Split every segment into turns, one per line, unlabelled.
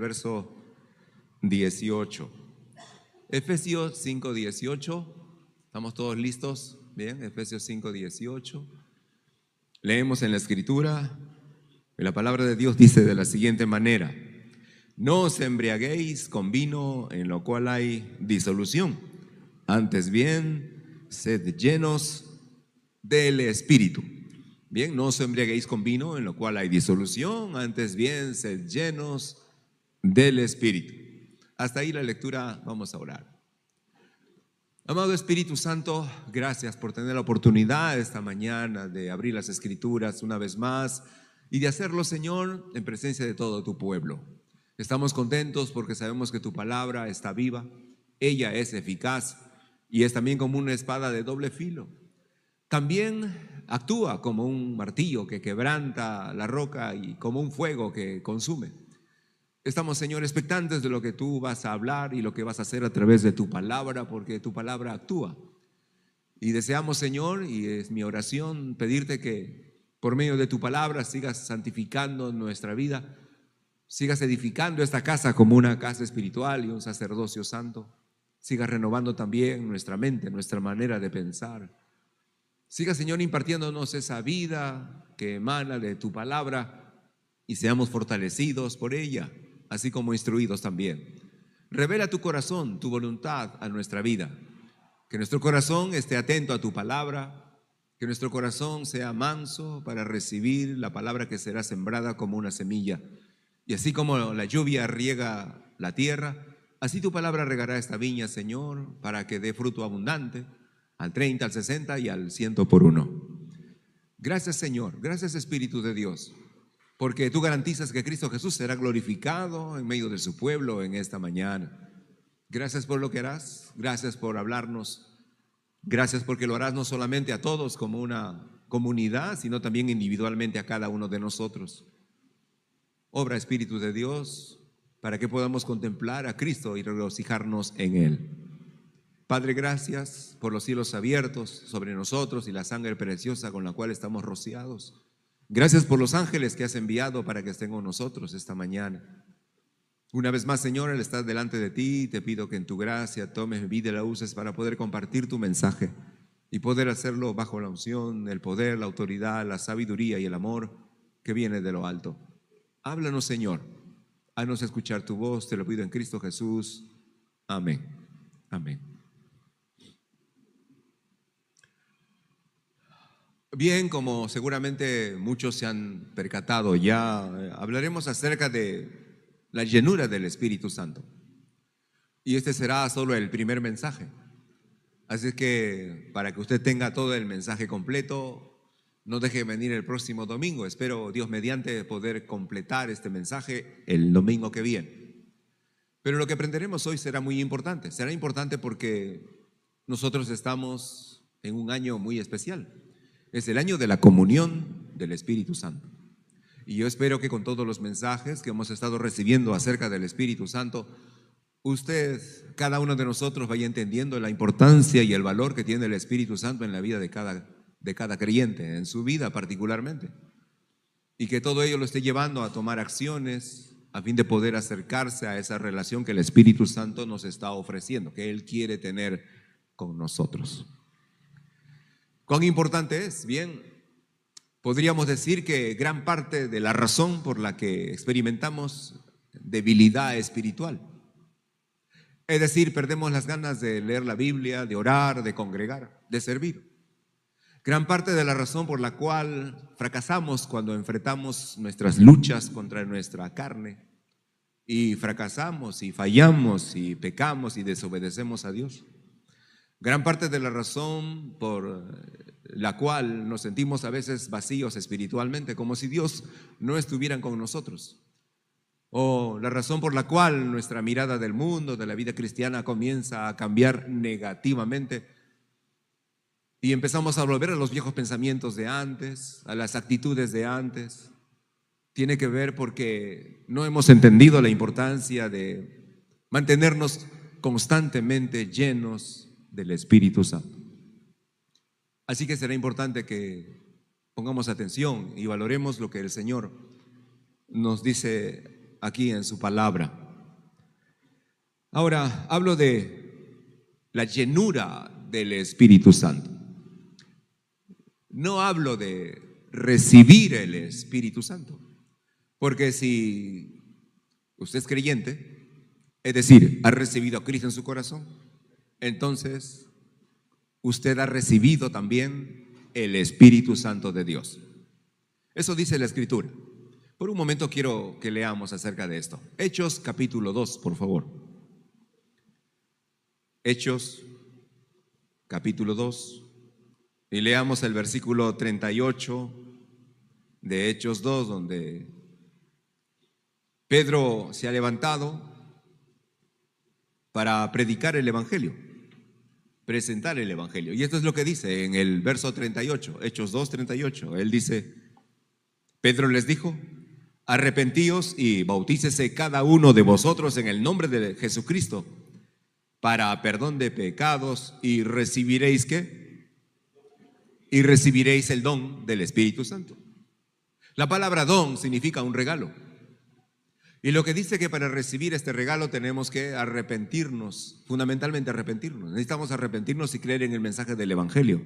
verso 18. Efesios 5:18. ¿Estamos todos listos? Bien, Efesios 5:18. Leemos en la Escritura, y la palabra de Dios dice de la siguiente manera: no os embriaguéis con vino en lo cual hay disolución, antes bien, sed llenos del Espíritu. Bien, no os embriaguéis con vino en lo cual hay disolución, antes bien, sed llenos del Espíritu. Hasta ahí la lectura, vamos a orar. Amado Espíritu Santo, gracias por tener la oportunidad esta mañana de abrir las Escrituras una vez más y de hacerlo, Señor, en presencia de todo tu pueblo. Estamos contentos porque sabemos que tu palabra está viva, ella es eficaz y es también como una espada de doble filo. También actúa como un martillo que quebranta la roca y como un fuego que consume. Estamos, Señor, expectantes de lo que tú vas a hablar y lo que vas a hacer a través de tu palabra, porque tu palabra actúa. Y deseamos, Señor, y es mi oración, pedirte que por medio de tu palabra sigas santificando nuestra vida, sigas edificando esta casa como una casa espiritual y un sacerdocio santo, sigas renovando también nuestra mente, nuestra manera de pensar. Siga, Señor, impartiéndonos esa vida que emana de tu palabra y seamos fortalecidos por ella, así como instruidos también. Revela tu corazón, tu voluntad a nuestra vida. Que nuestro corazón esté atento a tu palabra, que nuestro corazón sea manso para recibir la palabra que será sembrada como una semilla. Y así como la lluvia riega la tierra, así tu palabra regará esta viña, Señor, para que dé fruto abundante, al 30, al 60 y al 100 por uno. Gracias, Señor, gracias, Espíritu de Dios, porque tú garantizas que Cristo Jesús será glorificado en medio de su pueblo en esta mañana. Gracias por lo que harás, gracias por hablarnos, gracias porque lo harás no solamente a todos como una comunidad, sino también individualmente a cada uno de nosotros. Obra, Espíritu de Dios, para que podamos contemplar a Cristo y regocijarnos en Él. Padre, gracias por los cielos abiertos sobre nosotros y la sangre preciosa con la cual estamos rociados. Gracias por los ángeles que has enviado para que estén con nosotros esta mañana. Una vez más, Señor, al estar delante de ti, te pido que en tu gracia tomes mi vida y la uses para poder compartir tu mensaje y poder hacerlo bajo la unción, el poder, la autoridad, la sabiduría y el amor que viene de lo alto. Háblanos, Señor, haznos escuchar tu voz, te lo pido en Cristo Jesús. Amén. Amén. Bien, como seguramente muchos se han percatado ya, hablaremos acerca de la llenura del Espíritu Santo. Y este será solo el primer mensaje. Así que para que usted tenga todo el mensaje completo, no deje de venir el próximo domingo. Espero, Dios mediante, poder completar este mensaje el domingo que viene. Pero lo que aprenderemos hoy será muy importante. Será importante porque nosotros estamos en un año muy especial. Es el año de la comunión del Espíritu Santo. Y yo espero que con todos los mensajes que hemos estado recibiendo acerca del Espíritu Santo, usted, cada uno de nosotros, vaya entendiendo la importancia y el valor que tiene el Espíritu Santo en la vida de cada creyente, en su vida particularmente. Y que todo ello lo esté llevando a tomar acciones a fin de poder acercarse a esa relación que el Espíritu Santo nos está ofreciendo, que Él quiere tener con nosotros. ¿Cuán importante es? Bien, podríamos decir que gran parte de la razón por la que experimentamos debilidad espiritual, es decir, perdemos las ganas de leer la Biblia, de orar, de congregar, de servir. Gran parte de la razón por la cual fracasamos cuando enfrentamos nuestras luchas contra nuestra carne y fracasamos y fallamos y pecamos y desobedecemos a Dios. Gran parte de la razón por la cual nos sentimos a veces vacíos espiritualmente, como si Dios no estuviera con nosotros. O la razón por la cual nuestra mirada del mundo, de la vida cristiana, comienza a cambiar negativamente y empezamos a volver a los viejos pensamientos de antes, a las actitudes de antes. Tiene que ver porque no hemos entendido la importancia de mantenernos constantemente llenos del Espíritu Santo. Así que será importante que pongamos atención y valoremos lo que el Señor nos dice aquí en su palabra. Ahora, hablo de la llenura del Espíritu Santo. No hablo de recibir el Espíritu Santo, porque si usted es creyente, es decir, ha recibido a Cristo en su corazón, entonces usted ha recibido también el Espíritu Santo de Dios. Eso dice la Escritura. Por un momento quiero que leamos acerca de esto. Hechos capítulo 2, por favor. Hechos capítulo 2. Y leamos el versículo 38 de Hechos 2, donde Pedro se ha levantado para predicar el Evangelio, presentar el Evangelio. Y esto es lo que dice en el verso 38, Hechos 2, 38. Él dice, Pedro les dijo, arrepentíos y bautícese cada uno de vosotros en el nombre de Jesucristo para perdón de pecados y recibiréis ¿qué? Y recibiréis el don del Espíritu Santo. La palabra don significa un regalo. Y lo que dice que para recibir este regalo tenemos que arrepentirnos, fundamentalmente arrepentirnos. Necesitamos arrepentirnos y creer en el mensaje del Evangelio.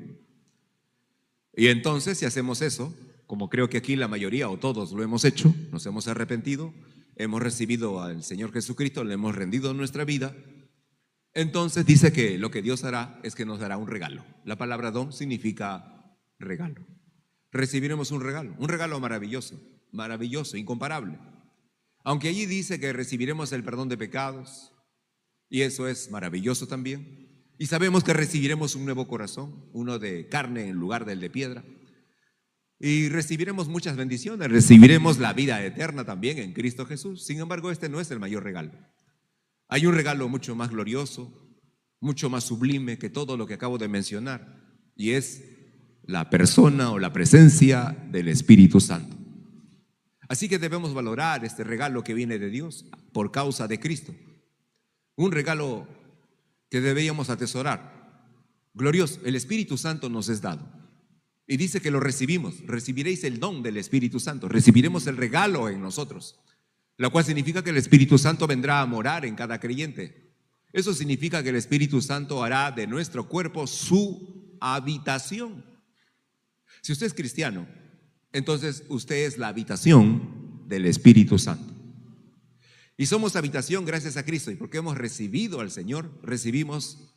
Y entonces, si hacemos eso, como creo que aquí la mayoría o todos lo hemos hecho, nos hemos arrepentido, hemos recibido al Señor Jesucristo, le hemos rendido nuestra vida, entonces dice que lo que Dios hará es que nos dará un regalo. La palabra don significa regalo. Recibiremos un regalo maravilloso, maravilloso, incomparable. Aunque allí dice que recibiremos el perdón de pecados, y eso es maravilloso también, y sabemos que recibiremos un nuevo corazón, uno de carne en lugar del de piedra, y recibiremos muchas bendiciones, recibiremos la vida eterna también en Cristo Jesús. Sin embargo, este no es el mayor regalo. Hay un regalo mucho más glorioso, mucho más sublime que todo lo que acabo de mencionar, y es la persona o la presencia del Espíritu Santo. Así que debemos valorar este regalo que viene de Dios por causa de Cristo. Un regalo que deberíamos atesorar. Glorioso, el Espíritu Santo nos es dado. Y dice que lo recibimos. Recibiréis el don del Espíritu Santo. Recibiremos el regalo en nosotros. Lo cual significa que el Espíritu Santo vendrá a morar en cada creyente. Eso significa que el Espíritu Santo hará de nuestro cuerpo su habitación. Si usted es cristiano, entonces usted es la habitación del Espíritu Santo. Y somos habitación gracias a Cristo. Y porque hemos recibido al Señor, recibimos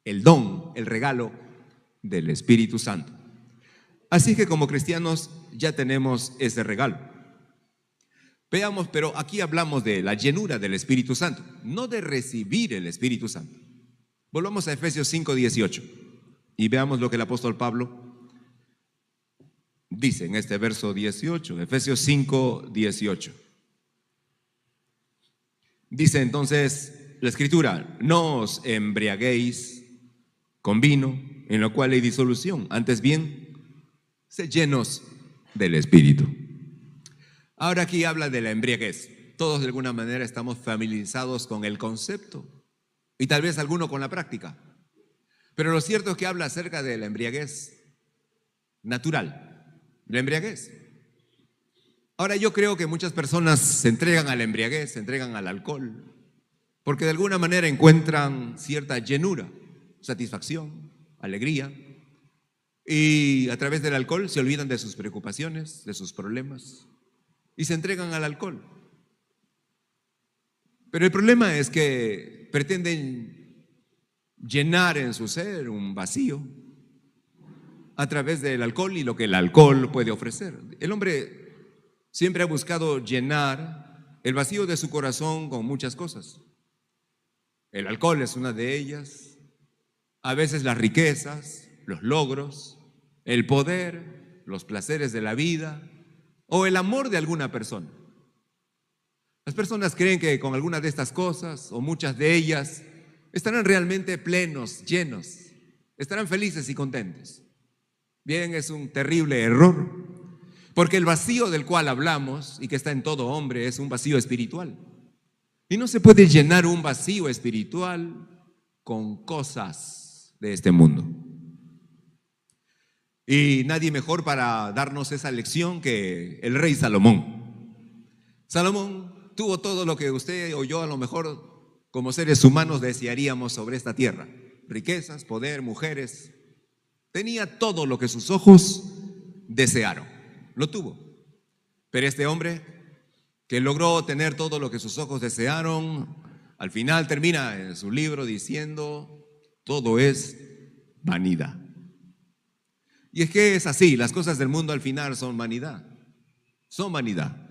el don, el regalo del Espíritu Santo. Así que como cristianos ya tenemos ese regalo. Veamos, pero aquí hablamos de la llenura del Espíritu Santo, no de recibir el Espíritu Santo. Volvamos a Efesios 5:18 y veamos lo que el apóstol Pablo dice en este verso 18, Efesios 5:18. Dice entonces la Escritura, no os embriaguéis con vino, en lo cual hay disolución, antes bien, sed llenos del Espíritu. Ahora aquí habla de la embriaguez. Todos de alguna manera estamos familiarizados con el concepto y tal vez alguno con la práctica. Pero lo cierto es que habla acerca de la embriaguez natural, la embriaguez. Ahora yo creo que muchas personas se entregan a la embriaguez, se entregan al alcohol, porque de alguna manera encuentran cierta llenura, satisfacción, alegría, y a través del alcohol se olvidan de sus preocupaciones, de sus problemas, y se entregan al alcohol. Pero el problema es que pretenden llenar en su ser un vacío a través del alcohol y lo que el alcohol puede ofrecer. El hombre siempre ha buscado llenar el vacío de su corazón con muchas cosas. El alcohol es una de ellas, a veces las riquezas, los logros, el poder, los placeres de la vida o el amor de alguna persona. Las personas creen que con alguna de estas cosas o muchas de ellas estarán realmente plenos, llenos, estarán felices y contentos. Bien, es un terrible error, porque el vacío del cual hablamos y que está en todo hombre es un vacío espiritual. Y no se puede llenar un vacío espiritual con cosas de este mundo. Y nadie mejor para darnos esa lección que el rey Salomón. Salomón tuvo todo lo que usted o yo a lo mejor como seres humanos desearíamos sobre esta tierra. Riquezas, poder, mujeres. Tenía todo lo que sus ojos desearon. Lo tuvo. Pero este hombre que logró tener todo lo que sus ojos desearon, al final termina en su libro diciendo, todo es vanidad. Y es que es así, las cosas del mundo al final son vanidad. Son vanidad.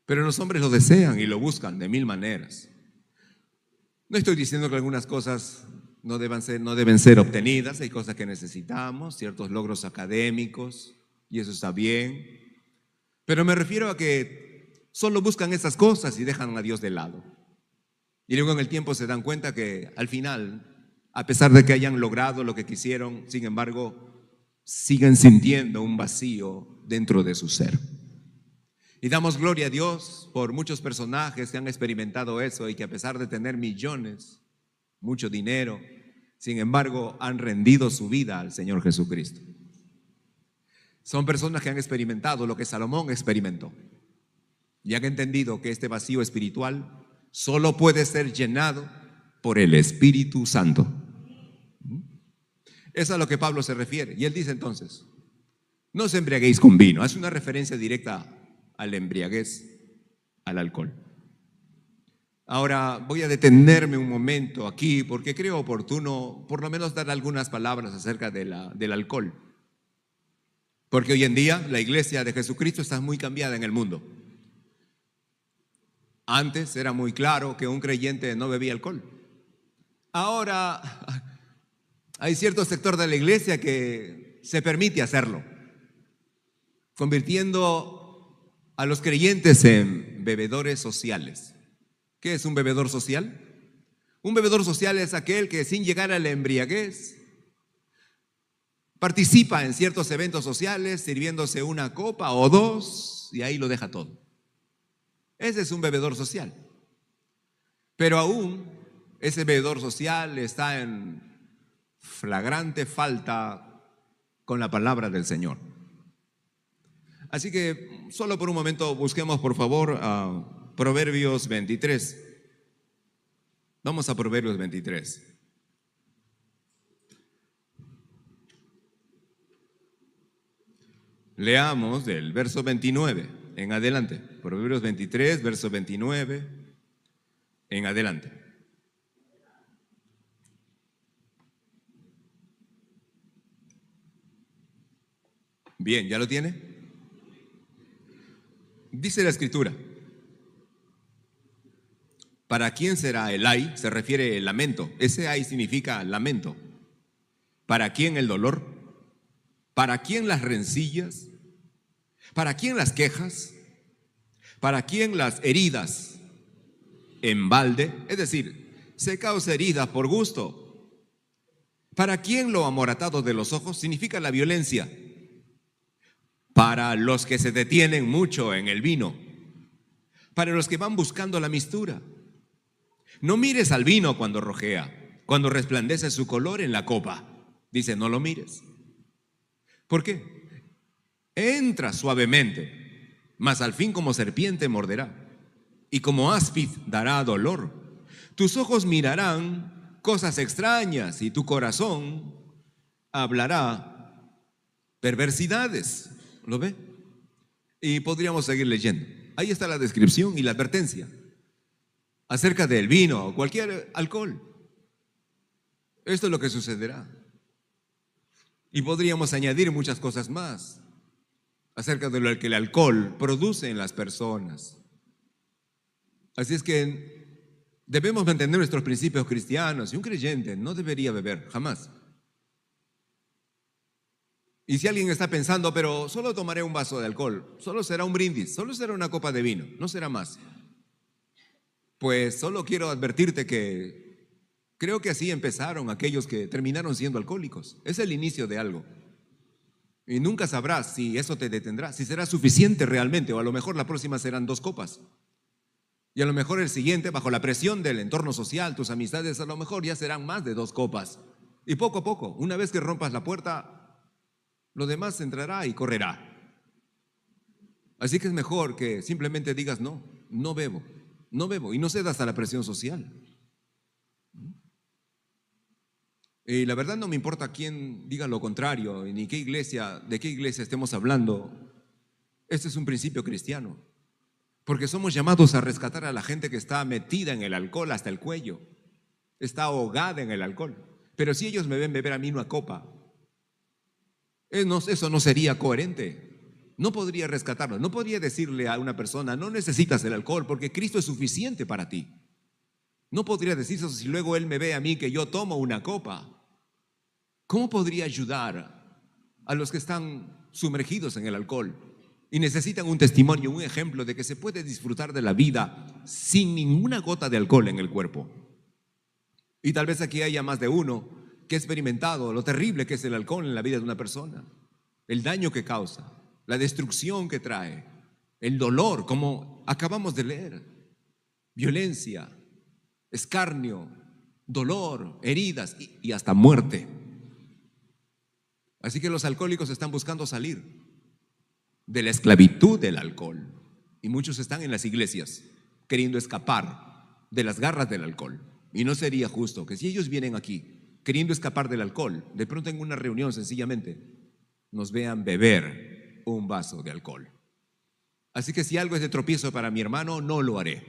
Pero los hombres lo desean y lo buscan de mil maneras. No estoy diciendo que algunas cosas no deben ser obtenidas, hay cosas que necesitamos, ciertos logros académicos, y eso está bien. Pero me refiero a que solo buscan esas cosas y dejan a Dios de lado. Y luego en el tiempo se dan cuenta que al final, a pesar de que hayan logrado lo que quisieron, sin embargo, siguen sintiendo un vacío dentro de su ser. Y damos gloria a Dios por muchos personajes que han experimentado eso y que a pesar de tener millones, mucho dinero, sin embargo, han rendido su vida al Señor Jesucristo. Son personas que han experimentado lo que Salomón experimentó y han entendido que este vacío espiritual solo puede ser llenado por el Espíritu Santo. Es a lo que Pablo se refiere. Y él dice entonces, no os embriaguéis con vino. Hace una referencia directa a la embriaguez, al alcohol. Ahora voy a detenerme un momento aquí porque creo oportuno por lo menos dar algunas palabras acerca del alcohol. Porque hoy en día la iglesia de Jesucristo está muy cambiada en el mundo. Antes era muy claro que un creyente no bebía alcohol. Ahora hay cierto sector de la iglesia que se permite hacerlo, convirtiendo a los creyentes en bebedores sociales. ¿Qué es un bebedor social? Un bebedor social es aquel que sin llegar a la embriaguez participa en ciertos eventos sociales sirviéndose una copa o dos y ahí lo deja todo. Ese es un bebedor social. Pero aún ese bebedor social está en flagrante falta con la palabra del Señor. Así que solo por un momento busquemos por favor a Proverbios 23. Vamos a Proverbios 23. Leamos del verso 29 en adelante. Proverbios 23, verso 29 en adelante. Bien, ¿ya lo tiene? Dice la escritura, ¿para quién será el ay? Se refiere el lamento. Ese ay significa lamento. ¿Para quién el dolor? ¿Para quién las rencillas? ¿Para quién las quejas? ¿Para quién las heridas en balde? Es decir, se causa heridas por gusto. ¿Para quién lo amoratado de los ojos? Significa la violencia. Para los que se detienen mucho en el vino. Para los que van buscando la mistura. No mires al vino cuando rojea, cuando resplandece su color en la copa. Dice, no lo mires. ¿Por qué? Entra suavemente, mas al fin como serpiente morderá, y como áspid dará dolor. Tus ojos mirarán cosas extrañas y tu corazón hablará perversidades. ¿Lo ve? Y podríamos seguir leyendo. Ahí está la descripción y la advertencia acerca del vino o cualquier alcohol. Esto es lo que sucederá. Y podríamos añadir muchas cosas más acerca de lo que el alcohol produce en las personas. Así es que debemos mantener nuestros principios cristianos y un creyente no debería beber, jamás. Y si alguien está pensando, pero solo tomaré un vaso de alcohol, solo será un brindis, solo será una copa de vino, no será más. Pues solo quiero advertirte que creo que así empezaron aquellos que terminaron siendo alcohólicos. Es el inicio de algo. Y nunca sabrás si eso te detendrá, si será suficiente realmente, o a lo mejor la próxima serán 2 copas. Y a lo mejor el siguiente, bajo la presión del entorno social, tus amistades, a lo mejor ya serán más de 2 copas. Y poco a poco, una vez que rompas la puerta, lo demás entrará y correrá. Así que es mejor que simplemente digas no. no bebo, no bebo, y no cedas a la presión social. Y la verdad no me importa quién diga lo contrario, ni de qué iglesia estemos hablando. Este es un principio cristiano, porque somos llamados a rescatar a la gente que está metida en el alcohol hasta el cuello, está ahogada en el alcohol. Pero si ellos me ven beber a mí una copa, eso no sería coherente. No podría rescatarlo, no podría decirle a una persona, no necesitas el alcohol porque Cristo es suficiente para ti. No podría decir eso si luego él me ve a mí que yo tomo una copa. ¿Cómo podría ayudar a los que están sumergidos en el alcohol y necesitan un testimonio, un ejemplo de que se puede disfrutar de la vida sin ninguna gota de alcohol en el cuerpo? Y tal vez aquí haya más de uno que ha experimentado lo terrible que es el alcohol en la vida de una persona, el daño que causa, la destrucción que trae, el dolor, como acabamos de leer, violencia, escarnio, dolor, heridas y hasta muerte. Así que los alcohólicos están buscando salir de la esclavitud del alcohol y muchos están en las iglesias queriendo escapar de las garras del alcohol. Y no sería justo que si ellos vienen aquí queriendo escapar del alcohol, de pronto en una reunión sencillamente nos vean beber un vaso de alcohol. Así que si algo es de tropiezo para mi hermano, no lo haré.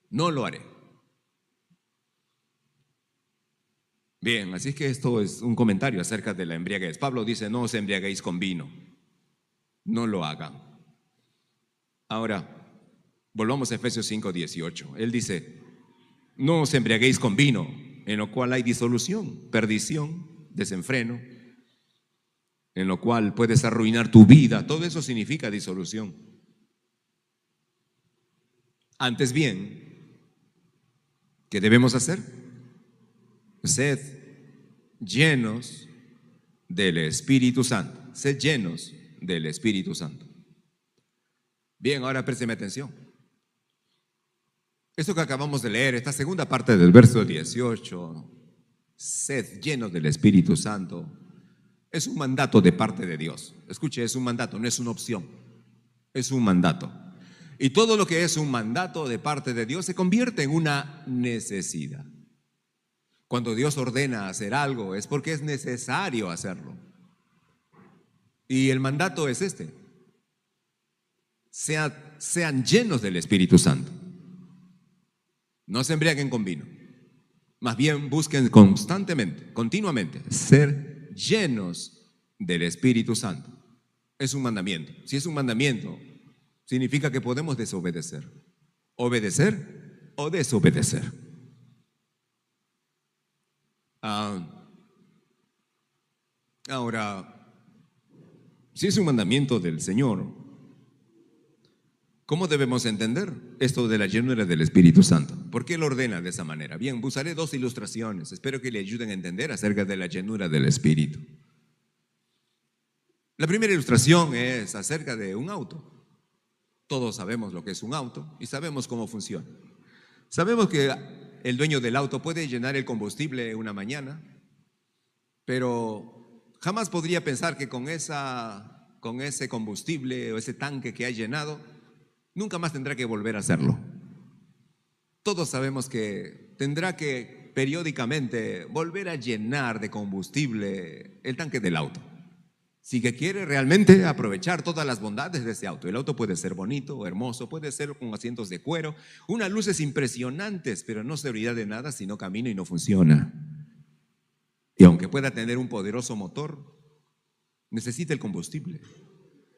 No lo haré. Bien, así que esto es un comentario acerca de la embriaguez. Pablo dice, no os embriaguéis con vino. No lo hagan. Ahora, volvamos a Efesios 5:18. Él dice, no os embriaguéis con vino, en lo cual hay disolución, perdición, desenfreno, en lo cual puedes arruinar tu vida. Todo eso significa disolución. Antes bien, ¿qué debemos hacer? Sed llenos del Espíritu Santo. Sed llenos del Espíritu Santo. Bien, ahora présteme atención. Esto que acabamos de leer, esta segunda parte del verso 18, sed llenos del Espíritu Santo, es un mandato de parte de Dios. Escuche, es un mandato, no es una opción, es un mandato. Y todo lo que es un mandato de parte de Dios se convierte en una necesidad. Cuando Dios ordena hacer algo es porque es necesario hacerlo. Y el mandato es este: sean llenos del Espíritu Santo. No se embriaguen con vino. Más bien busquen constantemente, continuamente, ser llenos del Espíritu Santo. Es un mandamiento. Si es un mandamiento, significa que podemos desobedecer. Obedecer o desobedecer. Ahora, si es un mandamiento del Señor, ¿cómo debemos entender esto de la llenura del Espíritu Santo? ¿Por qué lo ordena de esa manera? Bien, usaré dos ilustraciones. Espero que le ayuden a entender acerca de la llenura del Espíritu. La primera ilustración es acerca de un auto. Todos sabemos lo que es un auto y sabemos cómo funciona. Sabemos que el dueño del auto puede llenar el combustible una mañana, pero jamás podría pensar que con ese combustible o ese tanque que ha llenado, nunca más tendrá que volver a hacerlo. Todos sabemos que tendrá que periódicamente volver a llenar de combustible el tanque del auto. Si que quiere realmente aprovechar todas las bondades de ese auto. El auto puede ser bonito o hermoso, puede ser con asientos de cuero, unas luces impresionantes, pero no seguridad de nada si no camina y no funciona. Y aunque pueda tener un poderoso motor, necesita el combustible.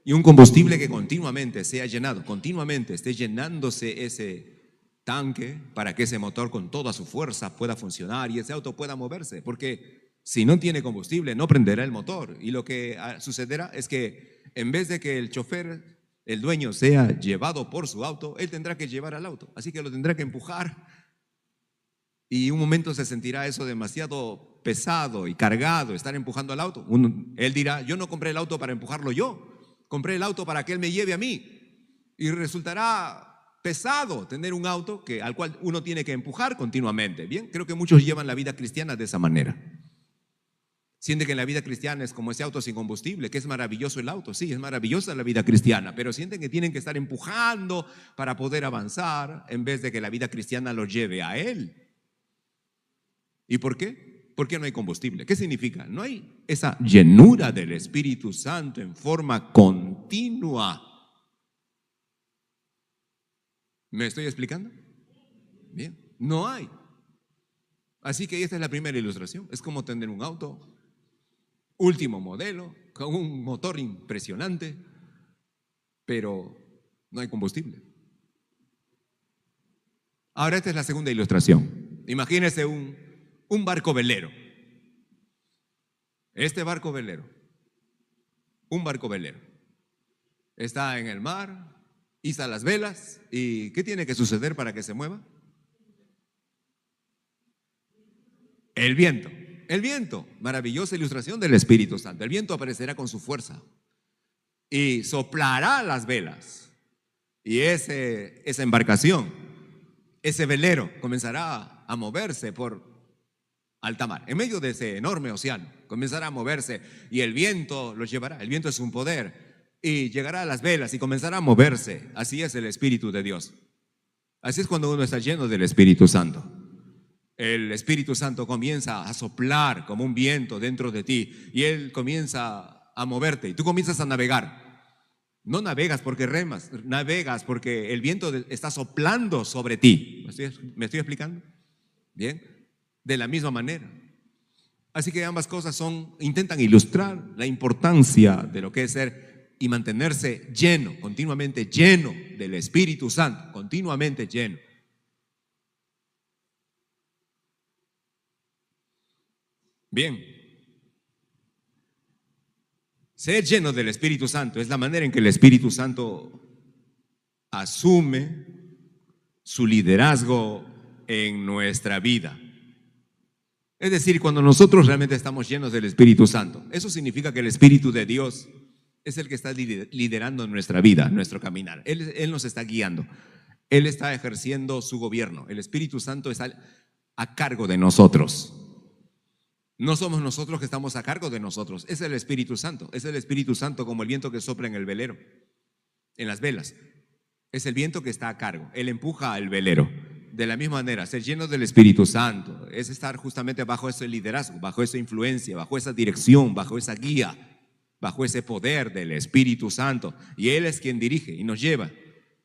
Y un combustible que continuamente sea llenado, continuamente esté llenándose ese tanque para que ese motor con toda su fuerza pueda funcionar y ese auto pueda moverse. Porque si no tiene combustible, no prenderá el motor. Y lo que sucederá es que en vez de que el chofer, el dueño, sea llevado por su auto, él tendrá que llevar al auto. Así que lo tendrá que empujar. Y un momento se sentirá eso demasiado pesado y cargado, estar empujando al auto. Él dirá, yo no compré el auto para empujarlo yo, compré el auto para que él me lleve a mí. Y resultará pesado tener un auto al cual uno tiene que empujar continuamente. Bien, creo que muchos llevan la vida cristiana de esa manera. Sienten que la vida cristiana es como ese auto sin combustible, que es maravilloso el auto. Sí, es maravillosa la vida cristiana, pero sienten que tienen que estar empujando para poder avanzar en vez de que la vida cristiana los lleve a Él. ¿Y por qué? Porque no hay combustible. ¿Qué significa? No hay esa llenura del Espíritu Santo en forma continua. ¿Me estoy explicando? Bien, no hay. Así que esta es la primera ilustración. Es como tener un auto último modelo, con un motor impresionante, pero no hay combustible. Ahora esta es la segunda ilustración. Imagínese un barco velero. Este barco velero, un barco velero, está en el mar, iza las velas, ¿y qué tiene que suceder para que se mueva? El viento. El viento, maravillosa ilustración del Espíritu Santo. El viento aparecerá con su fuerza y soplará las velas. Y esa embarcación, ese velero, comenzará a moverse por alta mar, en medio de ese enorme océano. Comenzará a moverse y el viento los llevará. El viento es un poder y llegará a las velas y comenzará a moverse. Así es el Espíritu de Dios. Así es cuando uno está lleno del Espíritu Santo. El Espíritu Santo comienza a soplar como un viento dentro de ti y Él comienza a moverte y tú comienzas a navegar. No navegas porque remas, navegas porque el viento está soplando sobre ti. ¿Me estoy explicando? Bien, de la misma manera. Así que ambas cosas intentan ilustrar la importancia de lo que es ser y mantenerse lleno, continuamente lleno del Espíritu Santo, continuamente lleno. Bien, ser lleno del Espíritu Santo es la manera en que el Espíritu Santo asume su liderazgo en nuestra vida. Es decir, cuando nosotros realmente estamos llenos del Espíritu Santo, eso significa que el Espíritu de Dios es el que está liderando nuestra vida, nuestro caminar. Él nos está guiando, Él está ejerciendo su gobierno. El Espíritu Santo está a cargo de nosotros. No somos nosotros que estamos a cargo de nosotros, es el Espíritu Santo. Es el Espíritu Santo como el viento que sopla en el velero, en las velas. Es el viento que está a cargo, Él empuja al velero. De la misma manera, ser lleno del Espíritu Santo es estar justamente bajo ese liderazgo, bajo esa influencia, bajo esa dirección, bajo esa guía, bajo ese poder del Espíritu Santo. Y Él es quien dirige y nos lleva,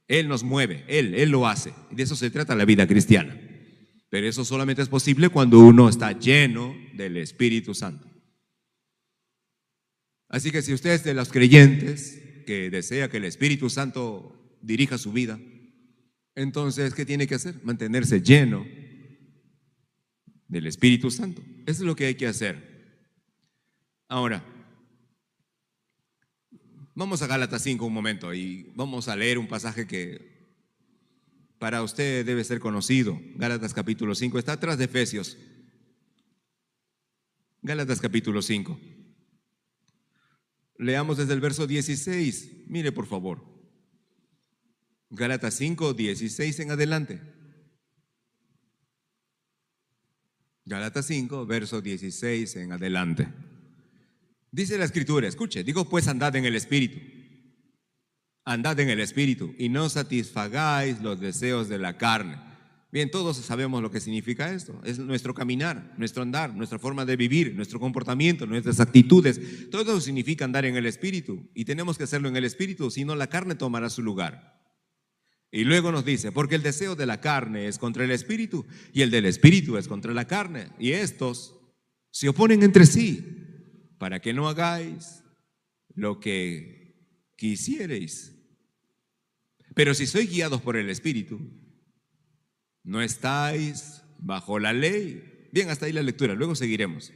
Él nos mueve, Él lo hace. Y de eso se trata la vida cristiana. Pero eso solamente es posible cuando uno está lleno del Espíritu Santo. Así que si usted es de los creyentes que desea que el Espíritu Santo dirija su vida, entonces, ¿qué tiene que hacer? Mantenerse lleno del Espíritu Santo. Eso es lo que hay que hacer. Ahora, vamos a Gálatas 5 un momento y vamos a leer un pasaje que para usted debe ser conocido. Gálatas capítulo 5, está atrás de Efesios. Gálatas capítulo 5. Leamos desde el verso 16. Mire por favor. Gálatas 5, 16 en adelante. Gálatas 5, verso 16 en adelante. Dice la Escritura, escuche, digo pues andad en el Espíritu. Andad en el Espíritu y no satisfagáis los deseos de la carne. Bien, todos sabemos lo que significa esto. Es nuestro caminar, nuestro andar, nuestra forma de vivir, nuestro comportamiento, nuestras actitudes. Todo eso significa andar en el Espíritu y tenemos que hacerlo en el Espíritu, si no la carne tomará su lugar. Y luego nos dice, porque el deseo de la carne es contra el Espíritu y el del Espíritu es contra la carne. Y estos se oponen entre sí para que no hagáis lo que quisiereis. Pero si sois guiados por el Espíritu, no estáis bajo la ley. Bien, hasta ahí la lectura, luego seguiremos.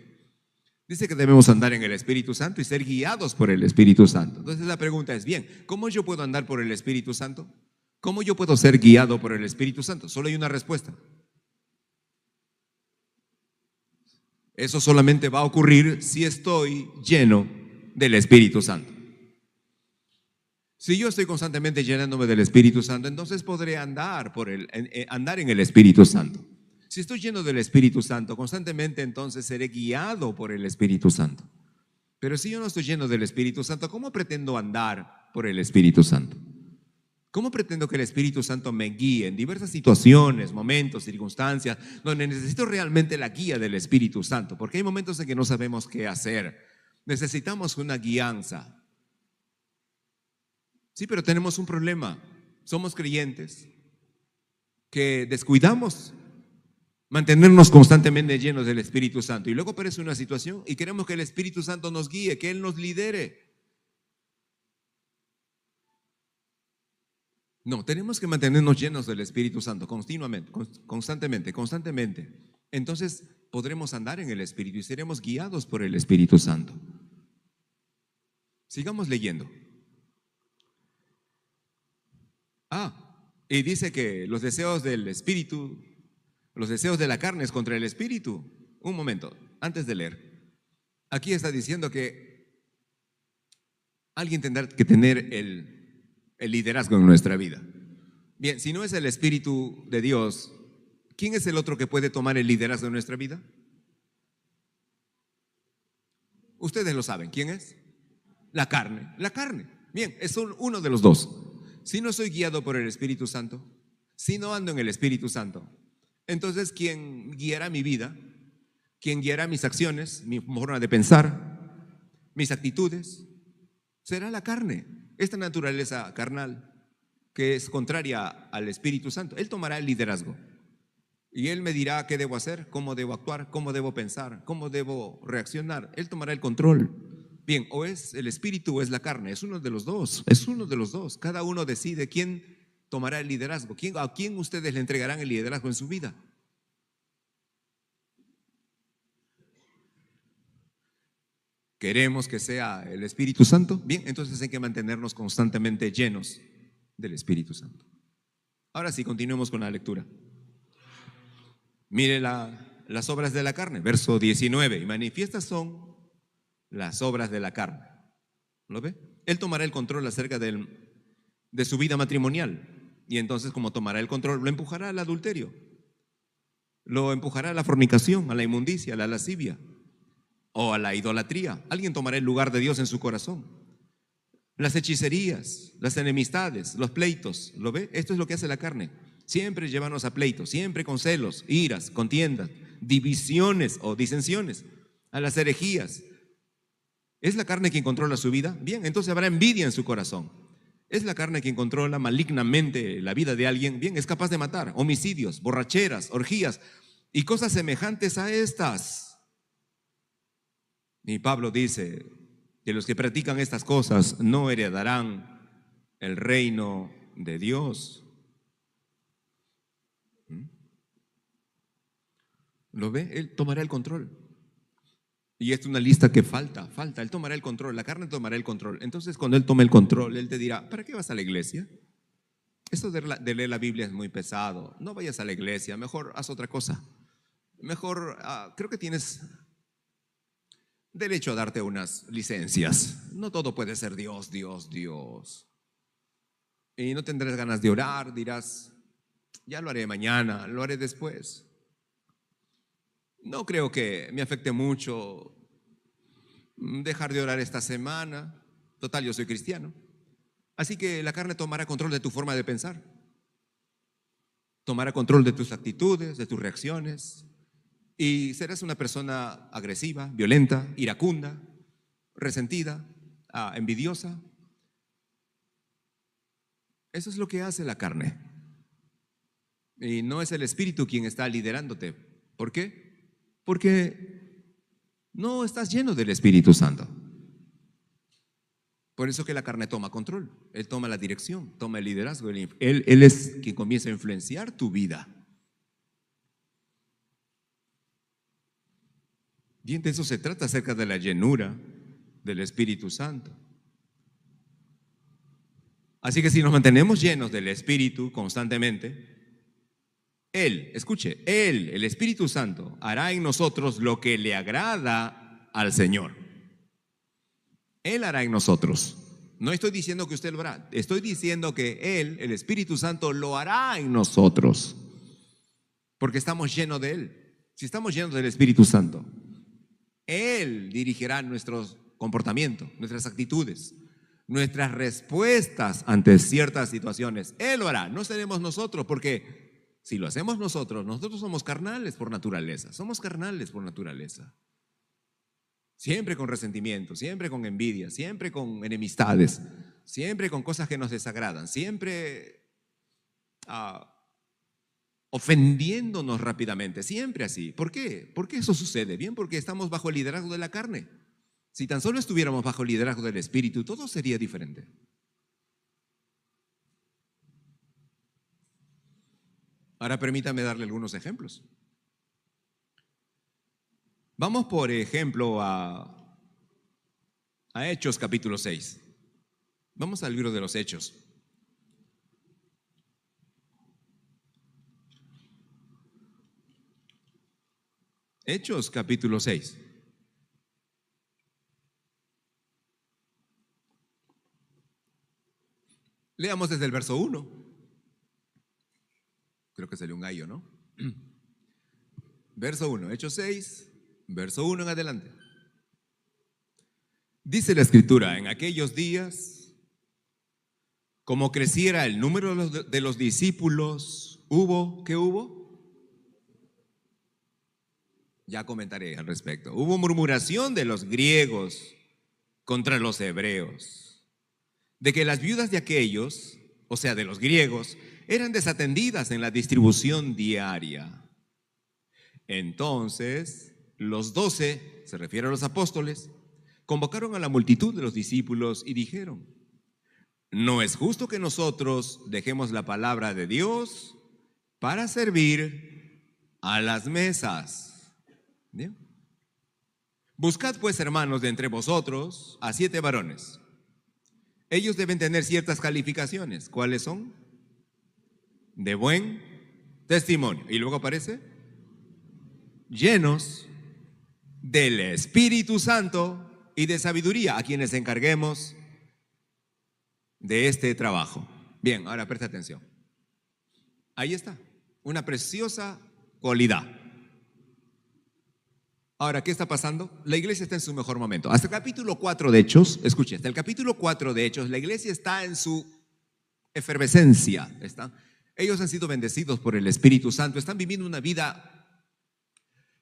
Dice que debemos andar en el Espíritu Santo y ser guiados por el Espíritu Santo. Entonces la pregunta es, bien, ¿cómo yo puedo andar por el Espíritu Santo? ¿Cómo yo puedo ser guiado por el Espíritu Santo? Solo hay una respuesta. Eso solamente va a ocurrir si estoy lleno del Espíritu Santo. Si yo estoy constantemente llenándome del Espíritu Santo, entonces podré andar en el Espíritu Santo. Si estoy lleno del Espíritu Santo constantemente, entonces seré guiado por el Espíritu Santo. Pero si yo no estoy lleno del Espíritu Santo, ¿cómo pretendo andar por el Espíritu Santo? ¿Cómo pretendo que el Espíritu Santo me guíe en diversas situaciones, momentos, circunstancias, donde necesito realmente la guía del Espíritu Santo? Porque hay momentos en que no sabemos qué hacer. Necesitamos una guianza. Sí, pero tenemos un problema. Somos creyentes que descuidamos mantenernos constantemente llenos del Espíritu Santo. Y luego aparece una situación y queremos que el Espíritu Santo nos guíe, que Él nos lidere. No, tenemos que mantenernos llenos del Espíritu Santo continuamente, constantemente. Entonces podremos andar en el Espíritu y seremos guiados por el Espíritu Santo. Sigamos leyendo. Y dice que los deseos del Espíritu, los deseos de la carne es contra el Espíritu. Un momento, antes de leer. Aquí está diciendo que alguien tendrá que tener el liderazgo en nuestra vida. Bien, si no es el Espíritu de Dios, ¿quién es el otro que puede tomar el liderazgo en nuestra vida? Ustedes lo saben, ¿quién es? La carne. La carne. Bien, es uno de los dos. Si no soy guiado por el Espíritu Santo, si no ando en el Espíritu Santo, entonces ¿quién guiará mi vida? ¿Quién guiará mis acciones, mi forma de pensar, mis actitudes? Será la carne, esta naturaleza carnal que es contraria al Espíritu Santo. Él tomará el liderazgo y Él me dirá qué debo hacer, cómo debo actuar, cómo debo pensar, cómo debo reaccionar. Él tomará el control. Bien, o es el Espíritu o es la carne, es uno de los dos, es uno de los dos. Cada uno decide quién tomará el liderazgo, a quién ustedes le entregarán el liderazgo en su vida. ¿Queremos que sea el Espíritu Santo? Bien, entonces hay que mantenernos constantemente llenos del Espíritu Santo. Ahora sí, continuemos con la lectura. Mire las obras de la carne, verso 19. Y manifiestas son las obras de la carne. ¿Lo ve? Él tomará el control acerca de su vida matrimonial. Y entonces, como tomará el control, lo empujará al adulterio, lo empujará a la fornicación, a la inmundicia, a la lascivia o a la idolatría. Alguien tomará el lugar de Dios en su corazón. Las hechicerías, las enemistades, los pleitos. ¿Lo ve? Esto es lo que hace la carne. Siempre llevarnos a pleitos, siempre con celos, iras, contiendas, divisiones o disensiones, a las herejías. ¿Es la carne quien controla su vida? Bien, entonces habrá envidia en su corazón. ¿Es la carne quien controla malignamente la vida de alguien? Bien, es capaz de matar, homicidios, borracheras, orgías y cosas semejantes a estas. Y Pablo dice que los que practican estas cosas no heredarán el reino de Dios. ¿Lo ve? Él tomará el control. Y esta es una lista que falta. Él tomará el control, la carne tomará el control. Entonces cuando Él tome el control, Él te dirá, ¿para qué vas a la iglesia? Esto de leer la Biblia es muy pesado. No vayas a la iglesia, mejor haz otra cosa. Mejor, creo que tienes derecho a darte unas licencias. No todo puede ser Dios. Y no tendrás ganas de orar, dirás, ya lo haré mañana, lo haré después. No creo que me afecte mucho dejar de orar esta semana. Total, yo soy cristiano. Así que la carne tomará control de tu forma de pensar. Tomará control de tus actitudes, de tus reacciones. Y serás una persona agresiva, violenta, iracunda, resentida, envidiosa. Eso es lo que hace la carne. Y no es el Espíritu quien está liderándote. ¿Por qué? Porque no estás lleno del Espíritu Santo. Por eso que la carne toma control. Él toma la dirección, toma el liderazgo. Él es quien comienza a influenciar tu vida. Bien, de eso se trata, acerca de la llenura del Espíritu Santo. Así que si nos mantenemos llenos del Espíritu constantemente, Él, escuche, Él, el Espíritu Santo, hará en nosotros lo que le agrada al Señor. Él hará en nosotros. No estoy diciendo que usted lo hará, estoy diciendo que Él, el Espíritu Santo, lo hará en nosotros. porque estamos llenos de Él. Si estamos llenos del Espíritu Santo, Él dirigirá nuestro comportamiento, nuestras actitudes, nuestras respuestas ante ciertas situaciones. Él lo hará, no seremos nosotros, porque si lo hacemos nosotros, nosotros somos carnales por naturaleza, somos carnales por naturaleza. Siempre con resentimiento, siempre con envidia, siempre con enemistades, siempre con cosas que nos desagradan, siempre ofendiéndonos rápidamente, siempre así. ¿Por qué? ¿Por qué eso sucede? Bien, porque estamos bajo el liderazgo de la carne. Si tan solo estuviéramos bajo el liderazgo del Espíritu, todo sería diferente. Ahora permítame darle algunos ejemplos. Vamos, por ejemplo, a Hechos capítulo 6. Vamos al libro de los Hechos. Hechos capítulo 6. Leamos desde el verso 1. Creo que salió un gallo, ¿no? Verso 1, Hechos 6, verso 1 en adelante. Dice la Escritura: en aquellos días, como creciera el número de los discípulos, ¿qué hubo? Ya comentaré al respecto. Hubo murmuración de los griegos contra los hebreos, de que las viudas de aquellos, o sea, de los griegos, eran desatendidas en la distribución diaria. Entonces, los 12, se refiere a los apóstoles, convocaron a la multitud de los discípulos y dijeron: no es justo que nosotros dejemos la palabra de Dios para servir a las mesas. ¿Bien? Buscad pues, hermanos, de entre vosotros a 7 varones. Ellos deben tener ciertas calificaciones. ¿Cuáles son? De buen testimonio. Y luego aparece: llenos del Espíritu Santo y de sabiduría, a quienes encarguemos de este trabajo. Bien, ahora presta atención. Ahí está, una preciosa cualidad. Ahora, ¿qué está pasando? La iglesia está en su mejor momento. Hasta el capítulo 4 de Hechos, escuche, hasta el capítulo 4 de Hechos, la iglesia está en su efervescencia. Ellos han sido bendecidos por el Espíritu Santo, están viviendo una vida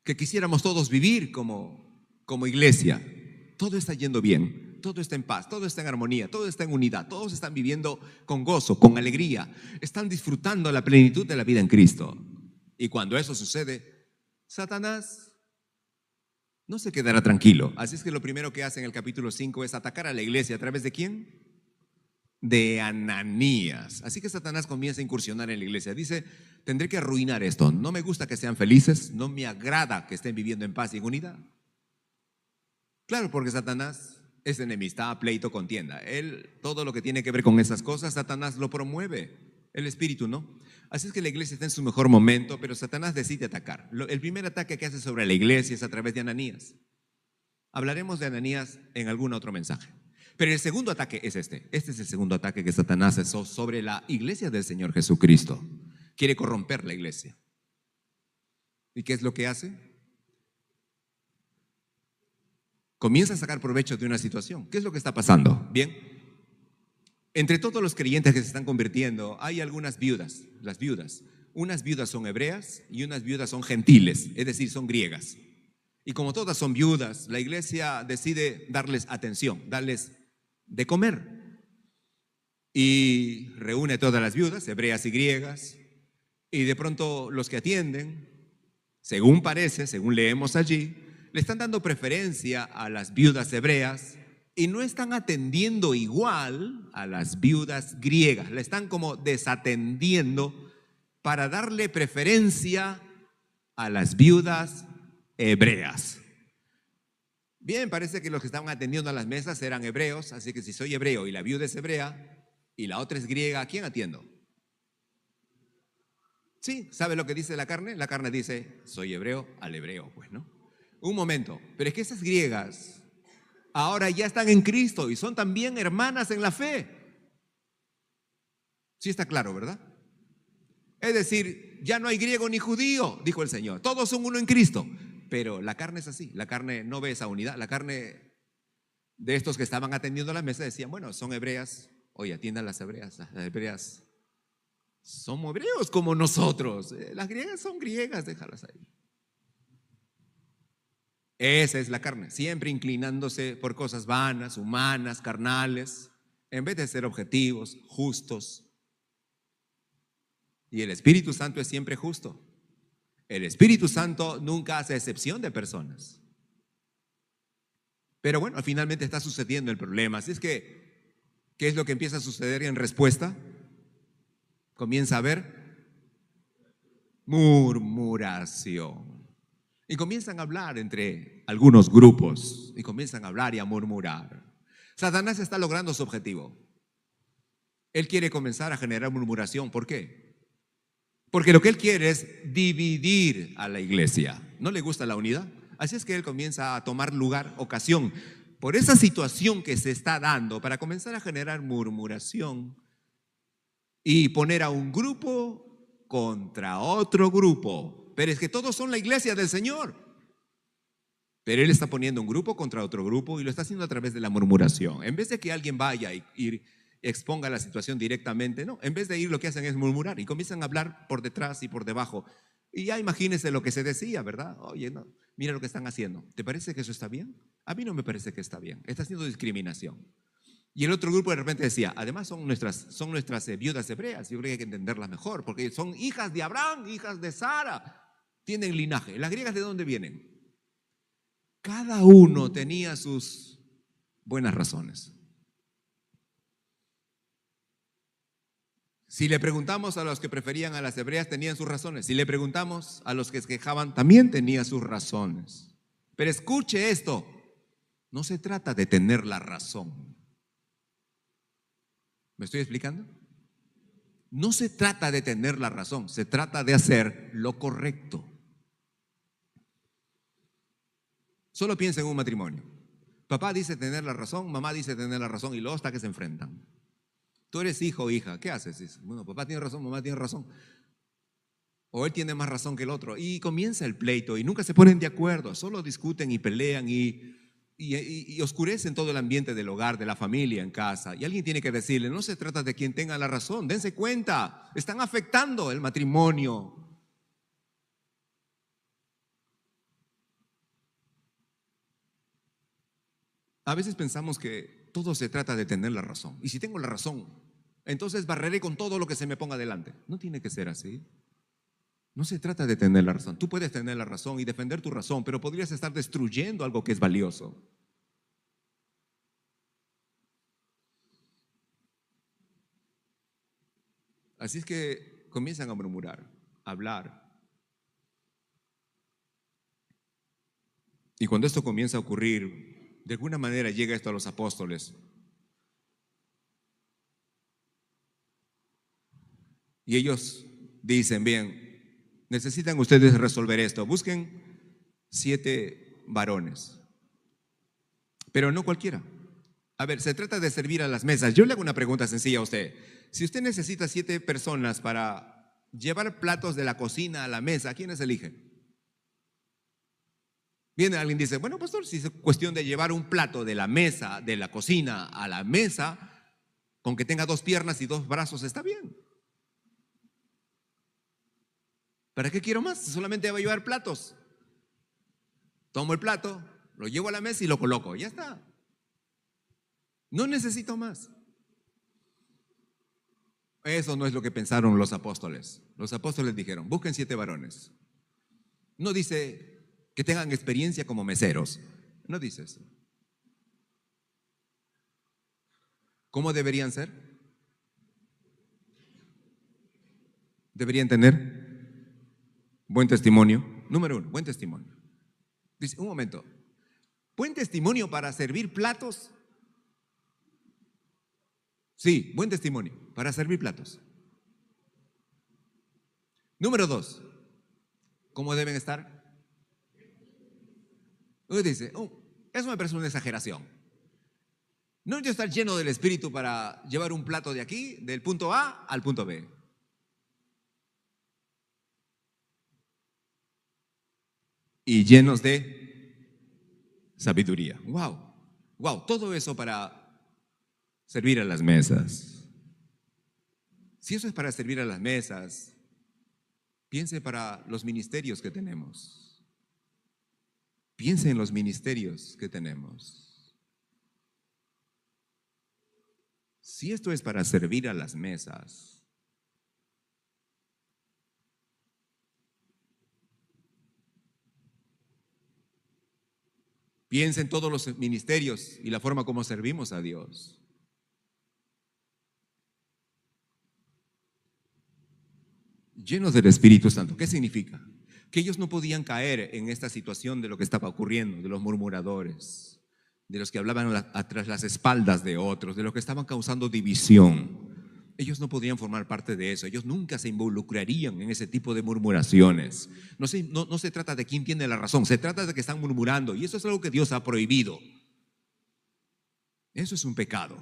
que quisiéramos todos vivir como iglesia. Todo está yendo bien, todo está en paz, todo está en armonía, todo está en unidad, todos están viviendo con gozo, con alegría, están disfrutando la plenitud de la vida en Cristo. Y cuando eso sucede, Satanás no se quedará tranquilo. Así es que lo primero que hace en el capítulo 5 es atacar a la iglesia. ¿A través de quién? De Ananías. Así que Satanás comienza a incursionar en la iglesia. Dice: tendré que arruinar esto. No me gusta que sean felices, no me agrada que estén viviendo en paz y en unidad. Claro, porque Satanás es enemistad, pleito, contienda. Él, todo lo que tiene que ver con esas cosas, Satanás lo promueve. El espíritu, ¿no? Así es que la iglesia está en su mejor momento, pero Satanás decide atacar. El primer ataque que hace sobre la iglesia es a través de Ananías. Hablaremos de Ananías en algún otro mensaje. Pero el segundo ataque es este. Este es el segundo ataque que Satanás hace sobre la iglesia del Señor Jesucristo. Quiere corromper la iglesia. ¿Y qué es lo que hace? Comienza a sacar provecho de una situación. ¿Qué es lo que está pasando? Bien. Entre todos los creyentes que se están convirtiendo, hay algunas viudas, las viudas. Unas viudas son hebreas y unas viudas son gentiles, es decir, son griegas. Y como todas son viudas, la iglesia decide darles atención, darles de comer. Y reúne a todas las viudas, hebreas y griegas, y de pronto los que atienden, según parece, según leemos allí, le están dando preferencia a las viudas hebreas y no están atendiendo igual a las viudas griegas. La están como desatendiendo para darle preferencia a las viudas hebreas. Bien, parece que los que estaban atendiendo a las mesas eran hebreos, así que si soy hebreo y la viuda es hebrea y la otra es griega, ¿a quién atiendo? Sí, ¿sabe lo que dice la carne? La carne dice: soy hebreo al hebreo, pues, ¿no? Un momento, pero es que esas griegas ahora ya están en Cristo y son también hermanas en la fe. Sí está claro, ¿verdad? Es decir, ya no hay griego ni judío, dijo el Señor. Todos son uno en Cristo. Pero la carne es así, la carne no ve esa unidad. La carne de estos que estaban atendiendo la mesa decían, bueno, son hebreas, oye, atiendan las hebreas son hebreos como nosotros. Las griegas son griegas, déjalas ahí. Esa es la carne, siempre inclinándose por cosas vanas, humanas, carnales, en vez de ser objetivos, justos. Y el Espíritu Santo es siempre justo. El Espíritu Santo nunca hace excepción de personas. Pero bueno, finalmente está sucediendo el problema. Así es que, ¿qué es lo que empieza a suceder en respuesta? Comienza a haber murmuración. Y comienzan a hablar entre algunos grupos. Y comienzan a hablar y a murmurar. Satanás está logrando su objetivo. Él quiere comenzar a generar murmuración. ¿Por qué? Porque lo que él quiere es dividir a la iglesia. ¿No le gusta la unidad? Así es que él comienza a tomar lugar, ocasión, por esa situación que se está dando para comenzar a generar murmuración y poner a un grupo contra otro grupo. Pero es que todos son la iglesia del Señor. Pero él está poniendo un grupo contra otro grupo y lo está haciendo a través de la murmuración. En vez de que alguien vaya y exponga la situación directamente, no, en vez de ir lo que hacen es murmurar y comienzan a hablar por detrás y por debajo. Y ya imagínense lo que se decía, ¿verdad? Oye, no, mira lo que están haciendo. ¿Te parece que eso está bien? A mí no me parece que está bien. Está haciendo discriminación. Y el otro grupo de repente decía, además son nuestras viudas hebreas. Yo creo que hay que entenderlas mejor, porque son hijas de Abraham, hijas de Sara. Tienen linaje. ¿Las griegas de dónde vienen? Cada uno tenía sus buenas razones. Si le preguntamos a los que preferían a las hebreas, tenían sus razones. Si le preguntamos a los que se quejaban, también tenían sus razones. Pero escuche esto, no se trata de tener la razón. ¿Me estoy explicando? No se trata de tener la razón, se trata de hacer lo correcto. Solo piensa en un matrimonio. Papá dice tener la razón, mamá dice tener la razón y luego hasta que se enfrentan. Tú eres hijo o hija, ¿qué haces? Dices, bueno, papá tiene razón, mamá tiene razón. O él tiene más razón que el otro. Y comienza el pleito y nunca se ponen de acuerdo, solo discuten y pelean y oscurecen todo el ambiente del hogar, de la familia en casa. Y alguien tiene que decirle, no se trata de quien tenga la razón, dense cuenta, están afectando el matrimonio. A veces pensamos que todo se trata de tener la razón. Y si tengo la razón, entonces barreré con todo lo que se me ponga delante. No tiene que ser así. No se trata de tener la razón. Tú puedes tener la razón y defender tu razón, pero podrías estar destruyendo algo que es valioso. Así es que comienzan a murmurar, a hablar. Y cuando esto comienza a ocurrir, de alguna manera llega esto a los apóstoles. Y ellos dicen, bien, necesitan ustedes resolver esto. Busquen 7 varones, pero no cualquiera. A ver, se trata de servir a las mesas. Yo le hago una pregunta sencilla a usted. Si usted necesita 7 personas para llevar platos de la cocina a la mesa, ¿a quiénes elige? Viene alguien y dice, bueno, pastor, si es cuestión de llevar un plato de la mesa, de la cocina a la mesa, con que tenga 2 piernas y 2 brazos, está bien. ¿Para qué quiero más? Solamente voy a llevar platos. Tomo el plato, lo llevo a la mesa y lo coloco. Ya está. No necesito más. Eso no es lo que pensaron los apóstoles. Los apóstoles dijeron, busquen 7 varones. No dice que tengan experiencia como meseros. No dice eso. ¿Cómo deberían ser? Deberían tener buen testimonio. Número 1, buen testimonio. Dice, un momento. ¿Buen testimonio para servir platos? Sí, buen testimonio para servir platos. Número 2, ¿cómo deben estar? Uno dice, eso me parece una exageración. No necesito estar lleno del Espíritu para llevar un plato de aquí, del punto A al punto B. y llenos de sabiduría. Wow, wow, todo eso para servir a las mesas. Si eso es para servir a las mesas, piense para los ministerios que tenemos. Piense en los ministerios que tenemos. Si esto es para servir a las mesas, piense en todos los ministerios y la forma como servimos a Dios. Llenos del Espíritu Santo. ¿Qué significa? Que ellos no podían caer en esta situación de lo que estaba ocurriendo, de los murmuradores, de los que hablaban tras las espaldas de otros, de los que estaban causando división. Ellos no podían formar parte de eso. Ellos nunca se involucrarían en ese tipo de murmuraciones. No se trata de quién tiene la razón, se trata de que están murmurando, y eso es algo que Dios ha prohibido. Eso es un pecado.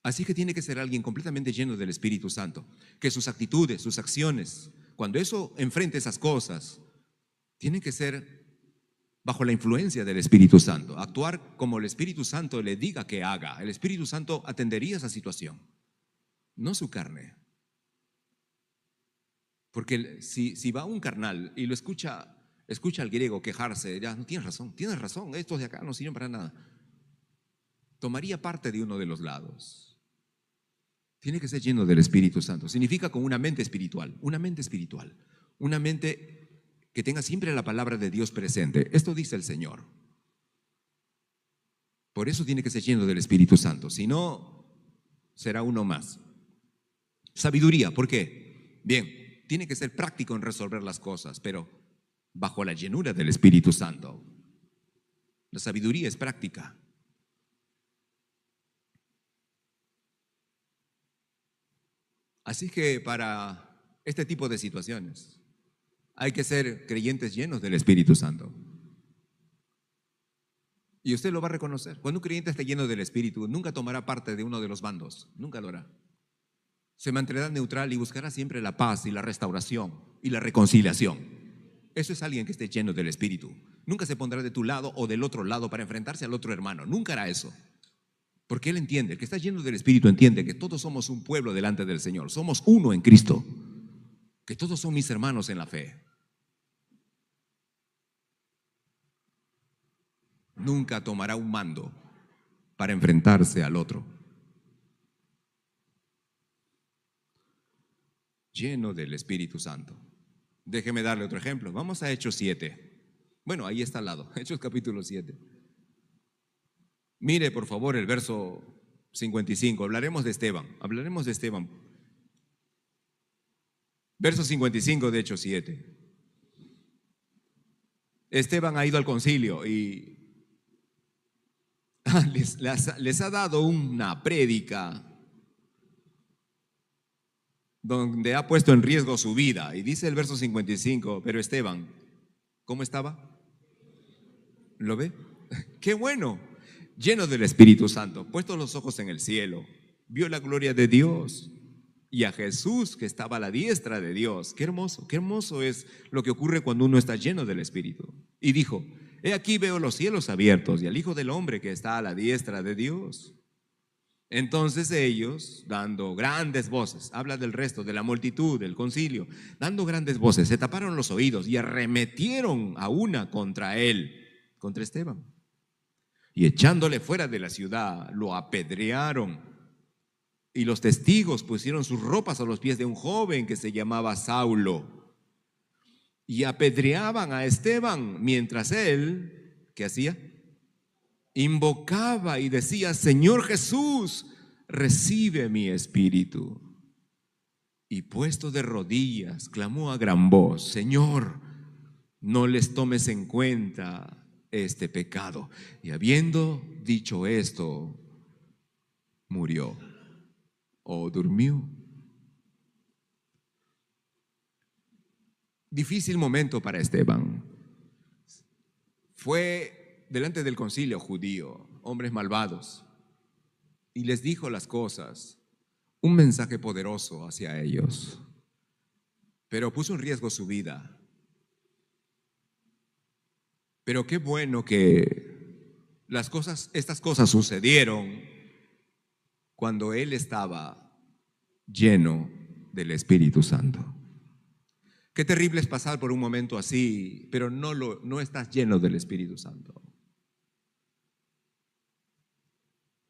Así que tiene que ser alguien completamente lleno del Espíritu Santo, que sus actitudes, sus acciones, cuando eso enfrente esas cosas, tienen que ser bajo la influencia del Espíritu Santo, actuar como el Espíritu Santo le diga que haga. El Espíritu Santo atendería esa situación, no su carne. Porque si va un carnal y lo escucha al griego quejarse, ya no tienes razón, estos de acá no sirven para nada, tomaría parte de uno de los lados. Tiene que ser lleno del Espíritu Santo. Significa con una mente espiritual, una mente que tenga siempre la palabra de Dios presente. Esto dice el Señor. Por eso tiene que ser lleno del Espíritu Santo. Si no, será uno más. Sabiduría, ¿por qué? Bien, tiene que ser práctico en resolver las cosas, pero bajo la llenura del Espíritu Santo. La sabiduría es práctica. Así que para este tipo de situaciones hay que ser creyentes llenos del Espíritu Santo. Y usted lo va a reconocer. Cuando un creyente esté lleno del Espíritu, nunca tomará parte de uno de los bandos, nunca lo hará. Se mantendrá neutral y buscará siempre la paz y la restauración y la reconciliación. Eso es alguien que esté lleno del Espíritu. Nunca se pondrá de tu lado o del otro lado para enfrentarse al otro hermano. Nunca hará eso. Porque él entiende, el que está lleno del Espíritu entiende que todos somos un pueblo delante del Señor. Somos uno en Cristo. Que todos son mis hermanos en la fe. Nunca tomará un mando para enfrentarse al otro. Lleno del Espíritu Santo. Déjeme darle otro ejemplo. Vamos a Hechos 7. Bueno, ahí está al lado. Hechos capítulo 7. Mire, por favor, el verso 55. Hablaremos de Esteban. Verso 55 de Hechos 7. Esteban ha ido al concilio y les ha dado una prédica donde ha puesto en riesgo su vida. Y dice el verso 55, pero Esteban, ¿cómo estaba? ¿Lo ve? ¡Qué bueno! Lleno del Espíritu Santo, puestos los ojos en el cielo, vio la gloria de Dios y a Jesús que estaba a la diestra de Dios. Qué hermoso es lo que ocurre cuando uno está lleno del Espíritu. Y dijo, he aquí veo los cielos abiertos y al Hijo del Hombre que está a la diestra de Dios. Entonces ellos, dando grandes voces, habla del resto, de la multitud, del concilio, dando grandes voces, se taparon los oídos y arremetieron a una contra él, contra Esteban. Y echándole fuera de la ciudad, lo apedrearon. Y los testigos pusieron sus ropas a los pies de un joven que se llamaba Saulo. Y apedreaban a Esteban mientras él, ¿qué hacía? Invocaba y decía, Señor Jesús, recibe mi espíritu. Y puesto de rodillas, clamó a gran voz, Señor, no les tomes en cuenta este pecado. Y habiendo dicho esto, murió o durmió. Difícil momento para Esteban. Fue delante del concilio judío, hombres malvados, y les dijo las cosas, un mensaje poderoso hacia ellos, pero puso en riesgo su vida. Pero qué bueno que estas cosas sucedieron cuando él estaba lleno del Espíritu Santo. Qué terrible es pasar por un momento así, pero no estás lleno del Espíritu Santo.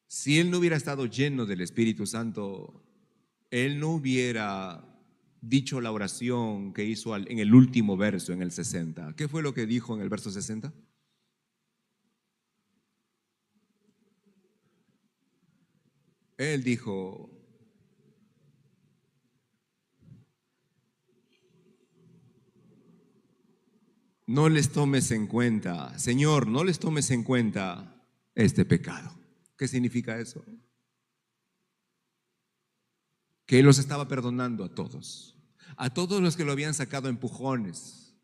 Si él no hubiera estado lleno del Espíritu Santo, él no hubiera dicho la oración que hizo en el último verso, en el 60. ¿Qué fue lo que dijo en el verso 60? Él dijo: no les tomes en cuenta, Señor, no les tomes en cuenta este pecado. ¿Qué significa eso? Que Él los estaba perdonando a todos los que lo habían sacado a empujones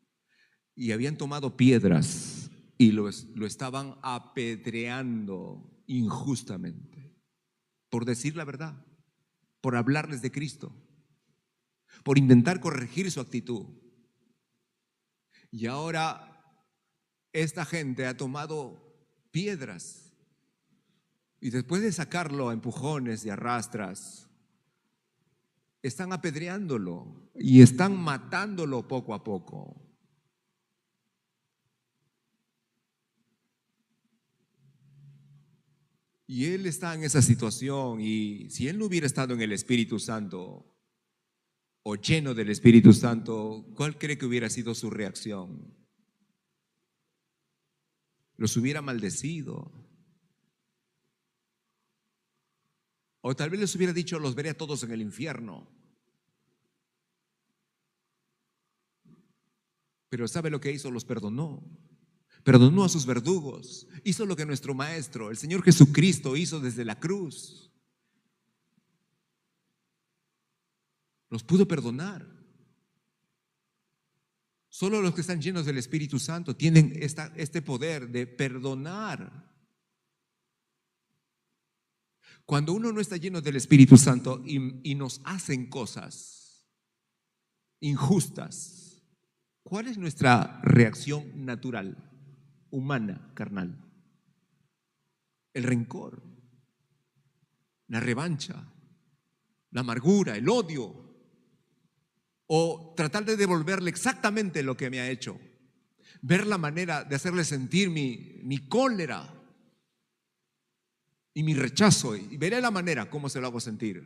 y habían tomado piedras y lo estaban apedreando injustamente, por decir la verdad, por hablarles de Cristo, por intentar corregir su actitud. Y ahora esta gente ha tomado piedras y después de sacarlo a empujones y arrastras, están apedreándolo y están matándolo poco a poco. Y él está en esa situación, y si él no hubiera estado en el Espíritu Santo o lleno del Espíritu Santo, ¿cuál cree que hubiera sido su reacción? Los hubiera maldecido. O tal vez les hubiera dicho: los veré a todos en el infierno. Pero ¿sabe lo que hizo? Los perdonó. Perdonó a sus verdugos. Hizo lo que nuestro Maestro, el Señor Jesucristo, hizo desde la cruz. Los pudo perdonar. Solo los que están llenos del Espíritu Santo tienen este poder de perdonar. Cuando uno no está lleno del Espíritu Santo y nos hacen cosas injustas, ¿cuál es nuestra reacción natural, humana, carnal? El rencor, la revancha, la amargura, el odio, o tratar de devolverle exactamente lo que me ha hecho, ver la manera de hacerle sentir mi cólera y mi rechazo, y veré la manera cómo se lo hago sentir.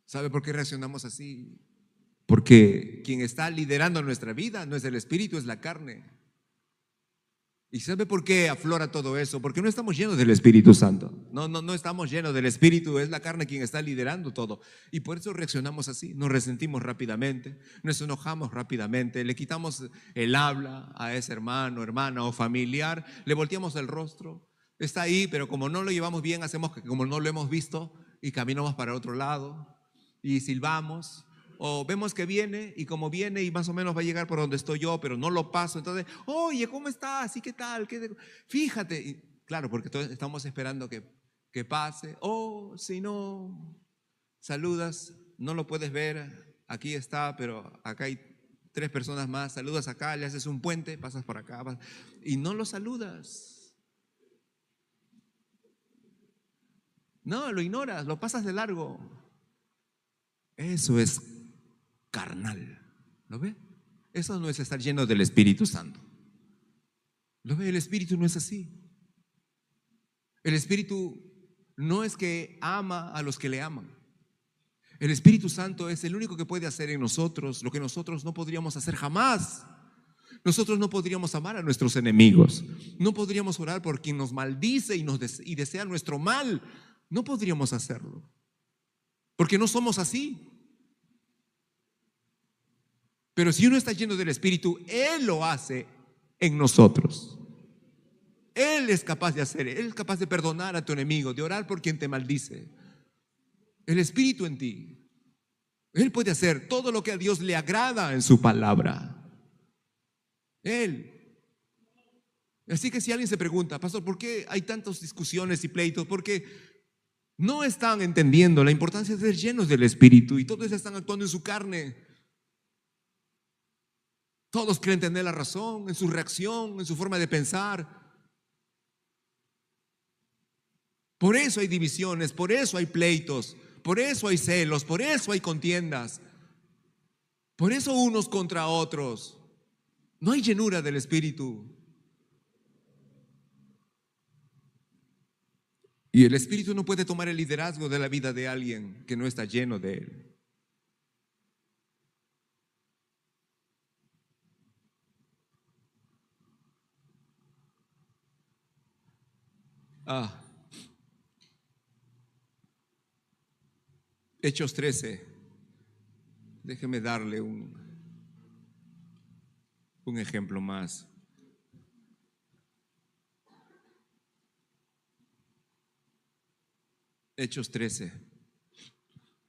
¿Sabe por qué reaccionamos así? Porque quien está liderando nuestra vida no es el Espíritu, es la carne. ¿Y sabe por qué aflora todo eso? Porque no estamos llenos del Espíritu Santo. No estamos llenos del Espíritu, es la carne quien está liderando todo. Y por eso reaccionamos así, nos resentimos rápidamente, nos enojamos rápidamente, le quitamos el habla a ese hermano, hermana o familiar, le volteamos el rostro. Está ahí, pero como no lo llevamos bien, hacemos que como no lo hemos visto y caminamos para otro lado y silbamos. O vemos que viene, y como viene y más o menos va a llegar por donde estoy yo, pero no lo paso, entonces: oye, ¿cómo estás? ¿Y qué tal? Fíjate. Y claro, porque todos estamos esperando que pase. O si no, saludas, no lo puedes ver, aquí está, pero acá hay 3 personas más. Saludas acá, le haces un puente, pasas por acá, y no lo saludas. No, lo ignoras, lo pasas de largo. Eso es carnal. ¿Lo ve? Eso no es estar lleno del Espíritu Santo. ¿Lo ve? El Espíritu no es así. El Espíritu no es que ama a los que le aman. El Espíritu Santo es el único que puede hacer en nosotros lo que nosotros no podríamos hacer jamás. Nosotros no podríamos amar a nuestros enemigos. No podríamos orar por quien nos maldice y desea nuestro mal. No podríamos hacerlo, porque no somos así. Pero si uno está lleno del Espíritu, Él lo hace en nosotros. Él es capaz de hacer, Él es capaz de perdonar a tu enemigo, de orar por quien te maldice. El Espíritu en ti, Él puede hacer todo lo que a Dios le agrada en su palabra. Él. Así que si alguien se pregunta: pastor, ¿por qué hay tantas discusiones y pleitos? Porque no están entendiendo la importancia de ser llenos del Espíritu y todos están actuando en su carne. Todos creen tener la razón en su reacción, en su forma de pensar. Por eso hay divisiones, por eso hay pleitos, por eso hay celos, por eso hay contiendas, por eso unos contra otros. No hay llenura del Espíritu. Y el Espíritu no puede tomar el liderazgo de la vida de alguien que no está lleno de Él. Hechos 13. Déjeme darle un ejemplo más. Hechos 13.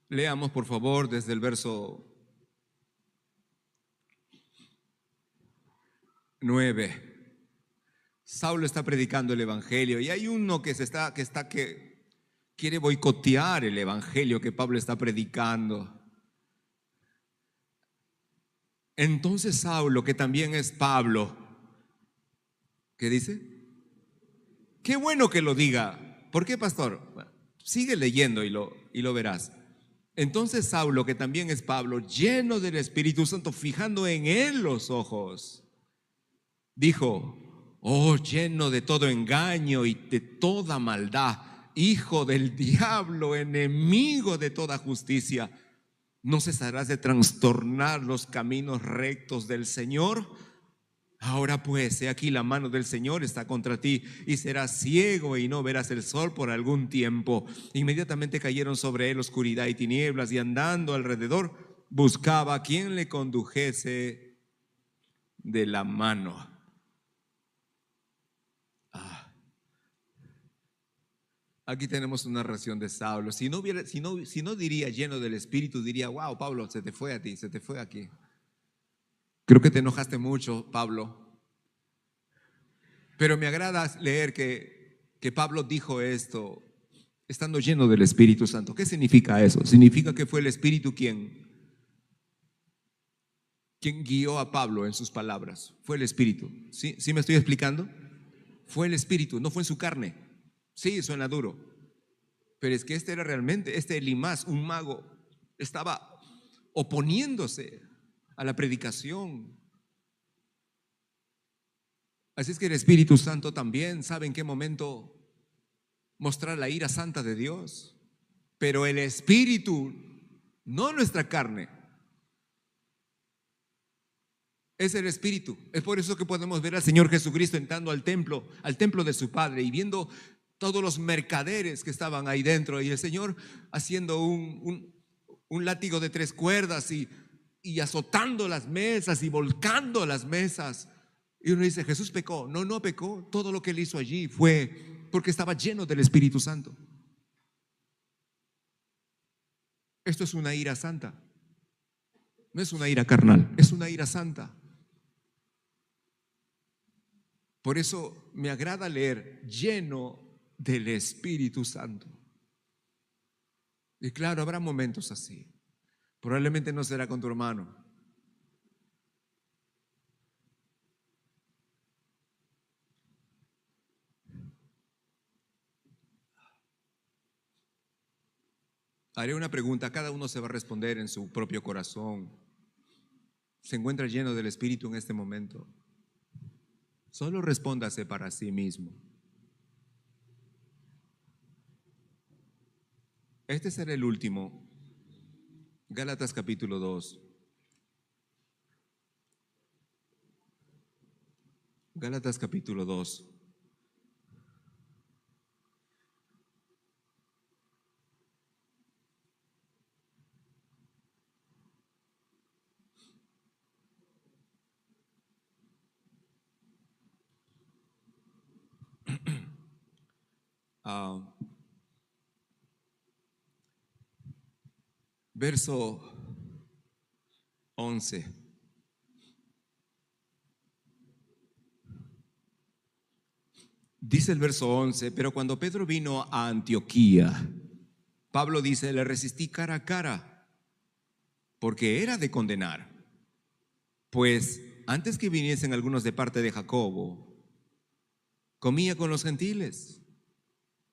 Leamos por favor desde el verso 9. Saulo está predicando el evangelio y hay uno que quiere boicotear el evangelio que Pablo está predicando. Entonces Saulo, que también es Pablo, ¿qué dice? Qué bueno que lo diga. ¿Por qué, pastor? Bueno, sigue leyendo y lo verás. Entonces Saulo, que también es Pablo, lleno del Espíritu Santo, fijando en él los ojos, dijo: oh, lleno de todo engaño y de toda maldad, hijo del diablo, enemigo de toda justicia, ¿no cesarás de trastornar los caminos rectos del Señor? Ahora pues, he aquí la mano del Señor está contra ti, y serás ciego y no verás el sol por algún tiempo. Inmediatamente cayeron sobre él oscuridad y tinieblas, y andando alrededor buscaba a quien le condujese de la mano. Aquí tenemos una narración de Saulo. Si no diría lleno del Espíritu, diría: wow, Pablo, se te fue a ti, se te fue aquí. Creo que te enojaste mucho, Pablo. Pero me agrada leer que Pablo dijo esto estando lleno del Espíritu Santo. ¿Qué significa eso? Significa que fue el Espíritu quien guió a Pablo en sus palabras. Fue el Espíritu. ¿Sí me estoy explicando? Fue el Espíritu, no fue en su carne. Sí, suena duro, pero es que este era realmente, Elimás, un mago, estaba oponiéndose a la predicación. Así es que el Espíritu Santo también sabe en qué momento mostrar la ira santa de Dios, pero el Espíritu, no nuestra carne, es el Espíritu. Es por eso que podemos ver al Señor Jesucristo entrando al templo de su Padre, y viendo todos los mercaderes que estaban ahí dentro, y el Señor haciendo un látigo de 3 cuerdas y azotando las mesas y volcando las mesas. Y uno dice: Jesús pecó. No pecó. Todo lo que él hizo allí fue porque estaba lleno del Espíritu Santo. Esto es una ira santa. No es una ira carnal, es una ira santa. Por eso me agrada leer lleno del Espíritu Santo. Y claro, habrá momentos así. Probablemente no será con tu hermano. Haré una pregunta, cada uno se va a responder en su propio corazón. ¿Se encuentra lleno del Espíritu en este momento? Solo respóndase para sí mismo. Este será el último. Gálatas capítulo 2. Gálatas capítulo 2. Verso 11. Dice el verso 11: pero cuando Pedro vino a Antioquía, Pablo dice: le resistí cara a cara, porque era de condenar, pues antes que viniesen algunos de parte de Jacobo, comía con los gentiles,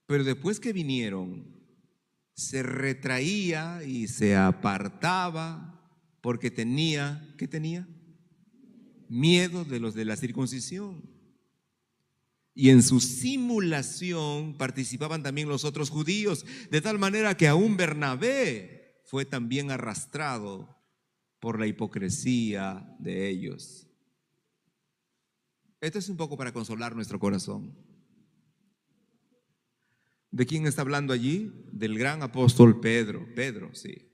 pero después que vinieron, se retraía y se apartaba porque tenía, ¿qué tenía? Miedo de los de la circuncisión. Y en su simulación participaban también los otros judíos, de tal manera que aún Bernabé fue también arrastrado por la hipocresía de ellos. Esto es un poco para consolar nuestro corazón. ¿De quién está hablando allí? Del gran apóstol Pedro. Pedro, sí.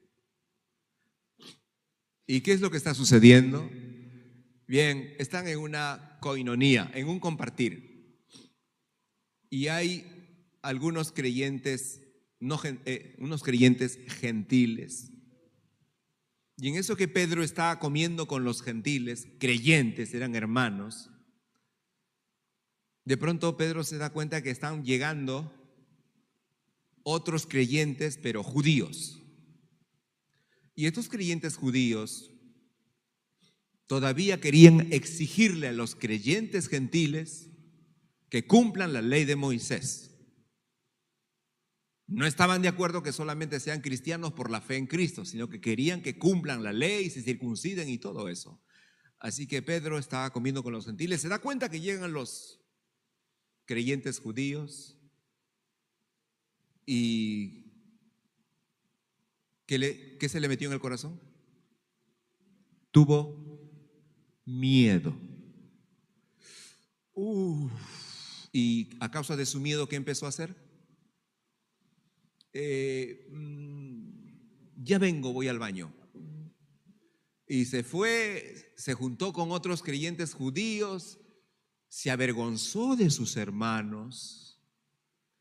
¿Y qué es lo que está sucediendo? Bien, están en una coinonía, en un compartir. Y hay algunos creyentes, unos creyentes gentiles. Y en eso que Pedro está comiendo con los gentiles, creyentes, eran hermanos, de pronto Pedro se da cuenta que están llegando otros creyentes, pero judíos. Y estos creyentes judíos todavía querían exigirle a los creyentes gentiles que cumplan la ley de Moisés. No estaban de acuerdo que solamente sean cristianos por la fe en Cristo, sino que querían que cumplan la ley, se circunciden y todo eso. Así que Pedro estaba comiendo con los gentiles, se da cuenta que llegan los creyentes judíos y ¿qué se le metió en el corazón? Tuvo miedo. Y a causa de su miedo, ¿qué empezó a hacer? Ya vengo, voy al baño. Y se fue, se juntó con otros creyentes judíos, se avergonzó de sus hermanos,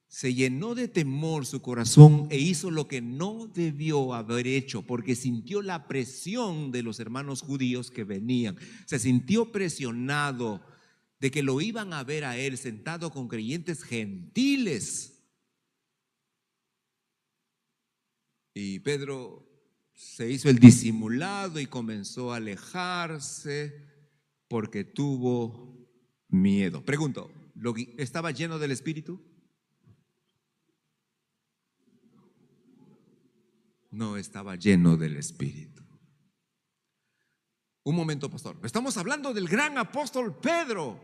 se llenó de temor su corazón e hizo lo que no debió haber hecho, porque sintió la presión de los hermanos judíos que venían. Se sintió presionado de que lo iban a ver a él sentado con creyentes gentiles. Y Pedro se hizo el disimulado y comenzó a alejarse porque tuvo miedo. Pregunto, ¿estaba lleno del Espíritu? No estaba lleno del Espíritu. Un momento, pastor. Estamos hablando del gran apóstol Pedro.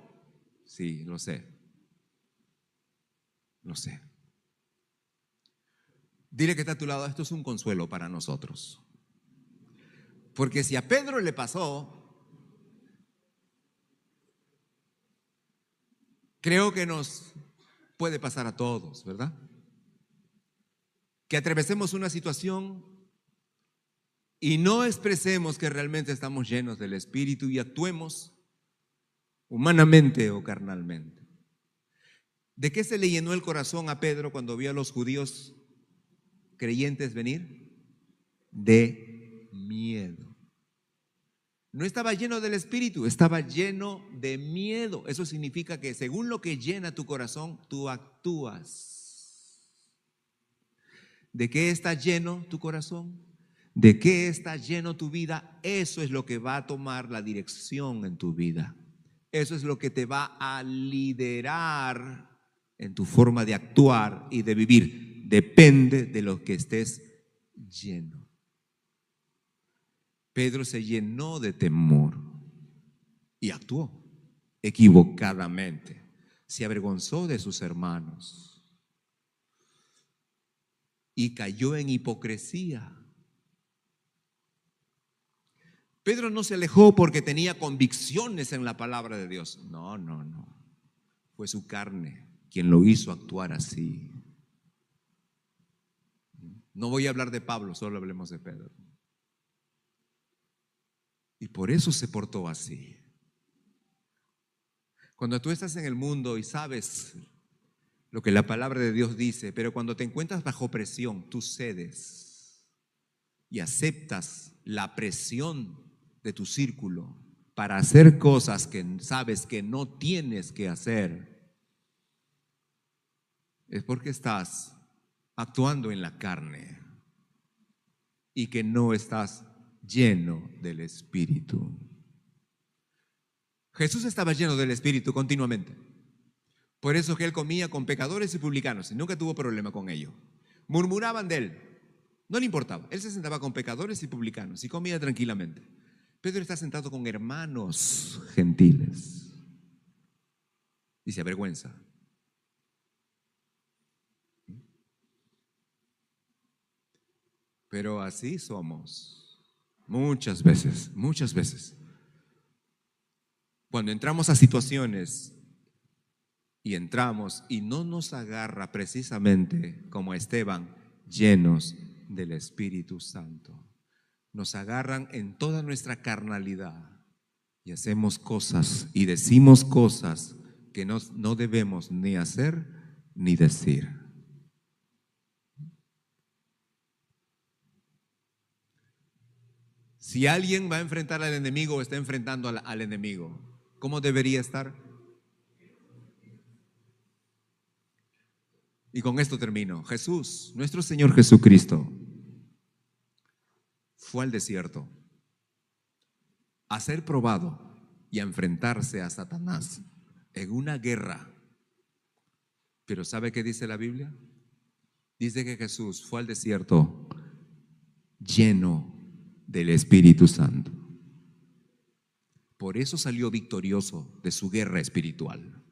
Sí, lo sé. Lo sé. Dile que está a tu lado, esto es un consuelo para nosotros. Porque si a Pedro le pasó, creo que nos puede pasar a todos, ¿verdad? Que atravesemos una situación y no expresemos que realmente estamos llenos del Espíritu y actuemos humanamente o carnalmente. ¿De qué se le llenó el corazón a Pedro cuando vio a los judíos creyentes venir? De miedo. No estaba lleno del Espíritu, estaba lleno de miedo. Eso significa que según lo que llena tu corazón, tú actúas. ¿De qué está lleno tu corazón? ¿De qué está lleno tu vida? Eso es lo que va a tomar la dirección en tu vida. Eso es lo que te va a liderar en tu forma de actuar y de vivir. Depende de lo que estés lleno. Pedro se llenó de temor y actuó equivocadamente. Se avergonzó de sus hermanos y cayó en hipocresía. Pedro no se alejó porque tenía convicciones en la palabra de Dios. No. Fue su carne quien lo hizo actuar así. No voy a hablar de Pablo, solo hablemos de Pedro. Y por eso se portó así. Cuando tú estás en el mundo y sabes lo que la palabra de Dios dice, pero cuando te encuentras bajo presión, tú cedes y aceptas la presión de tu círculo para hacer cosas que sabes que no tienes que hacer, es porque estás actuando en la carne y que no estás lleno del Espíritu. Jesús estaba lleno del Espíritu continuamente. Por eso que él comía con pecadores y publicanos y nunca tuvo problema con ello. Murmuraban de él, no le importaba. Él se sentaba con pecadores y publicanos y comía tranquilamente. Pedro está sentado con hermanos gentiles y se avergüenza. Pero así somos muchas veces, muchas veces. Cuando entramos a situaciones y entramos y no nos agarra precisamente como a Esteban, llenos del Espíritu Santo. Nos agarran en toda nuestra carnalidad y hacemos cosas y decimos cosas que no debemos ni hacer ni decir. Si alguien va a enfrentar al enemigo o está enfrentando al enemigo, ¿cómo debería estar? Y con esto termino. Jesús, nuestro Señor Jesucristo, fue al desierto a ser probado y a enfrentarse a Satanás en una guerra. Pero ¿sabe qué dice la Biblia? Dice que Jesús fue al desierto lleno del Espíritu Santo. Por eso salió victorioso de su guerra espiritual.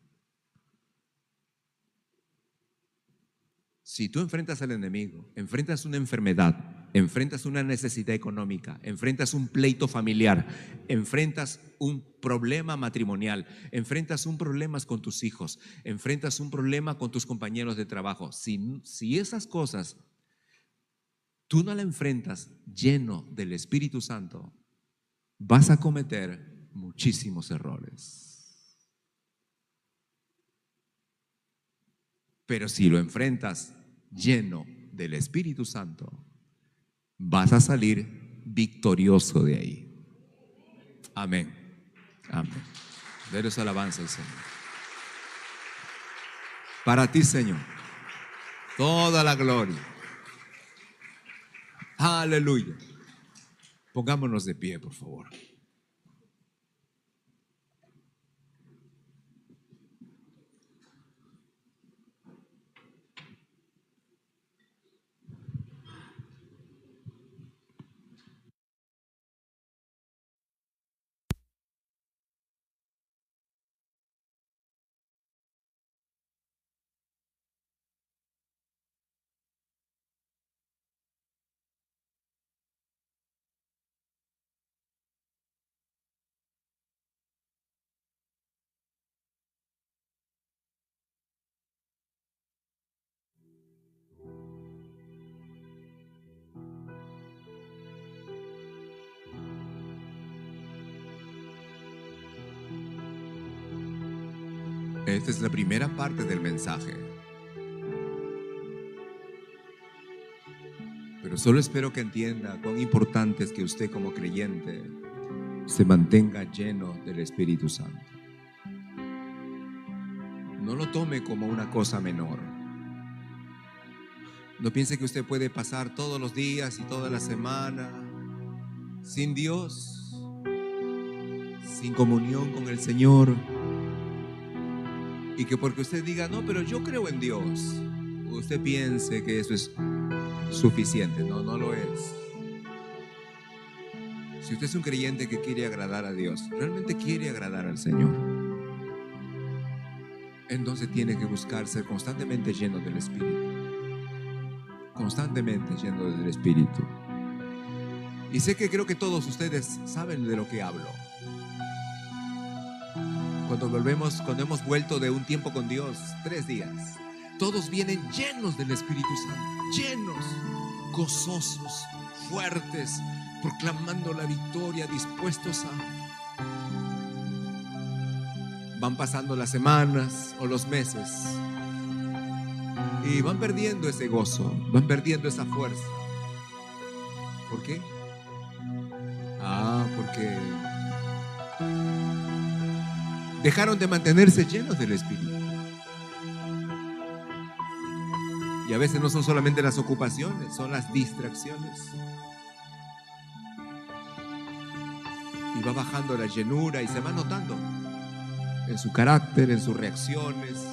Si tú enfrentas al enemigo, enfrentas una enfermedad, enfrentas una necesidad económica, enfrentas un pleito familiar, enfrentas un problema matrimonial, enfrentas un problema con tus hijos, enfrentas un problema con tus compañeros de trabajo, si esas cosas tú no las enfrentas lleno del Espíritu Santo, vas a cometer muchísimos errores. Pero si lo enfrentas lleno del Espíritu Santo, vas a salir victorioso de ahí. Amén. Amén. Deles alabanza al Señor. Para ti, Señor, toda la gloria. Aleluya. Pongámonos de pie, por favor. Esta es la primera parte del mensaje. Pero solo espero que entienda cuán importante es que usted como creyente se mantenga lleno del Espíritu Santo. No lo tome como una cosa menor. No piense que usted puede pasar todos los días y toda la semana sin Dios, sin comunión con el Señor, y que porque usted diga, no, pero yo creo en Dios, usted piense que eso es suficiente. No, no lo es. Si usted es un creyente que quiere agradar a Dios, realmente quiere agradar al Señor, entonces tiene que buscar ser constantemente lleno del Espíritu. Constantemente lleno del Espíritu. Y sé que creo que todos ustedes saben de lo que hablo. Cuando hemos vuelto de un tiempo con Dios, 3 días, todos vienen llenos del Espíritu Santo, llenos, gozosos, fuertes, proclamando la victoria, dispuestos a... Van pasando las semanas o los meses y van perdiendo ese gozo, van perdiendo esa fuerza. ¿Por qué? Porque dejaron de mantenerse llenos del Espíritu. Y a veces no son solamente las ocupaciones, son las distracciones. Y va bajando la llenura y se va notando. en su carácter, en sus reacciones.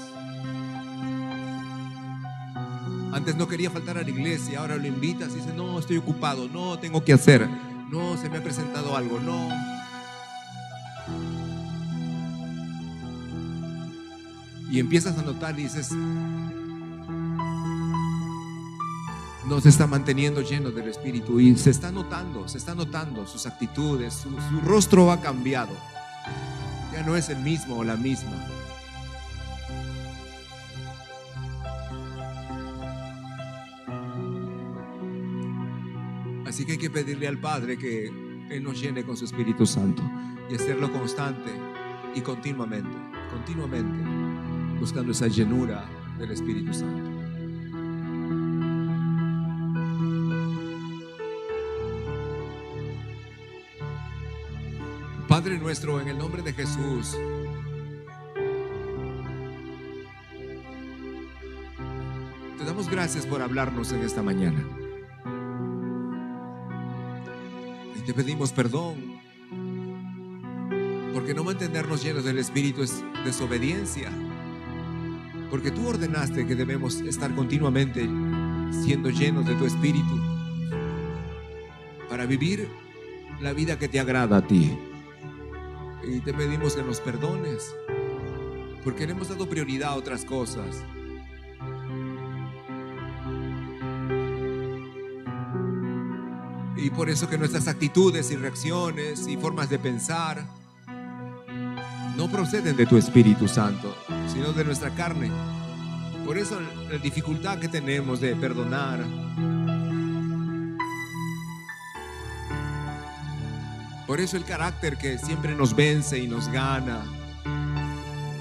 Antes no quería faltar a la iglesia, ahora lo invitas y dice: no, estoy ocupado, no, tengo que hacer, no, se me ha presentado algo, no. Y empiezas a notar y dices: no se está manteniendo lleno del Espíritu. Y se está notando sus actitudes, su rostro ha cambiado, ya no es el mismo o la misma. Así que hay que pedirle al Padre que Él nos llene con su Espíritu Santo y hacerlo constante y continuamente, buscando esa llenura del Espíritu Santo. Padre nuestro, en el nombre de Jesús, te damos gracias por hablarnos en esta mañana. Y te pedimos perdón, porque no mantenernos llenos del Espíritu es desobediencia. Porque tú ordenaste que debemos estar continuamente siendo llenos de tu Espíritu para vivir la vida que te agrada a ti. Y te pedimos que nos perdones, porque le hemos dado prioridad a otras cosas. Y por eso que nuestras actitudes y reacciones y formas de pensar no proceden de tu Espíritu Santo, sino de nuestra carne. Por eso la dificultad que tenemos de perdonar. Por eso el carácter que siempre nos vence y nos gana.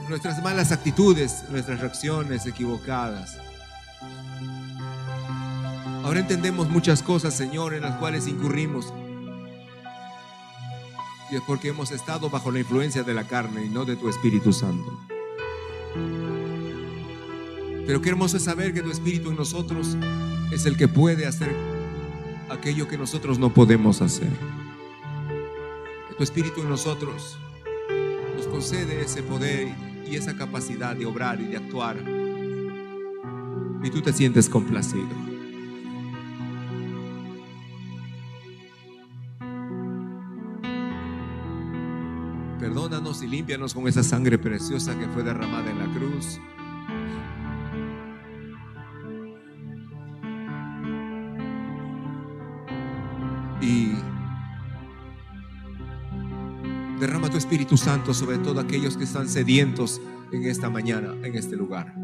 Nuestras malas actitudes, nuestras reacciones equivocadas. Ahora entendemos muchas cosas, Señor, en las cuales incurrimos. Y es porque hemos estado bajo la influencia de la carne y no de tu Espíritu Santo. Pero qué hermoso es saber que tu Espíritu en nosotros es el que puede hacer aquello que nosotros no podemos hacer. Tu Espíritu en nosotros nos concede ese poder y esa capacidad de obrar y de actuar. Y tú te sientes complacido. Perdónanos y límpianos con esa sangre preciosa que fue derramada en la cruz. Y derrama tu Espíritu Santo sobre todos aquellos que están sedientos en esta mañana, en este lugar.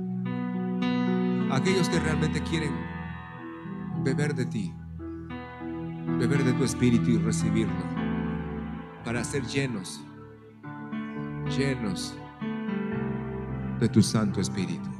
Aquellos que realmente quieren beber de ti, beber de tu Espíritu y recibirlo, para ser llenos de tu Santo Espíritu.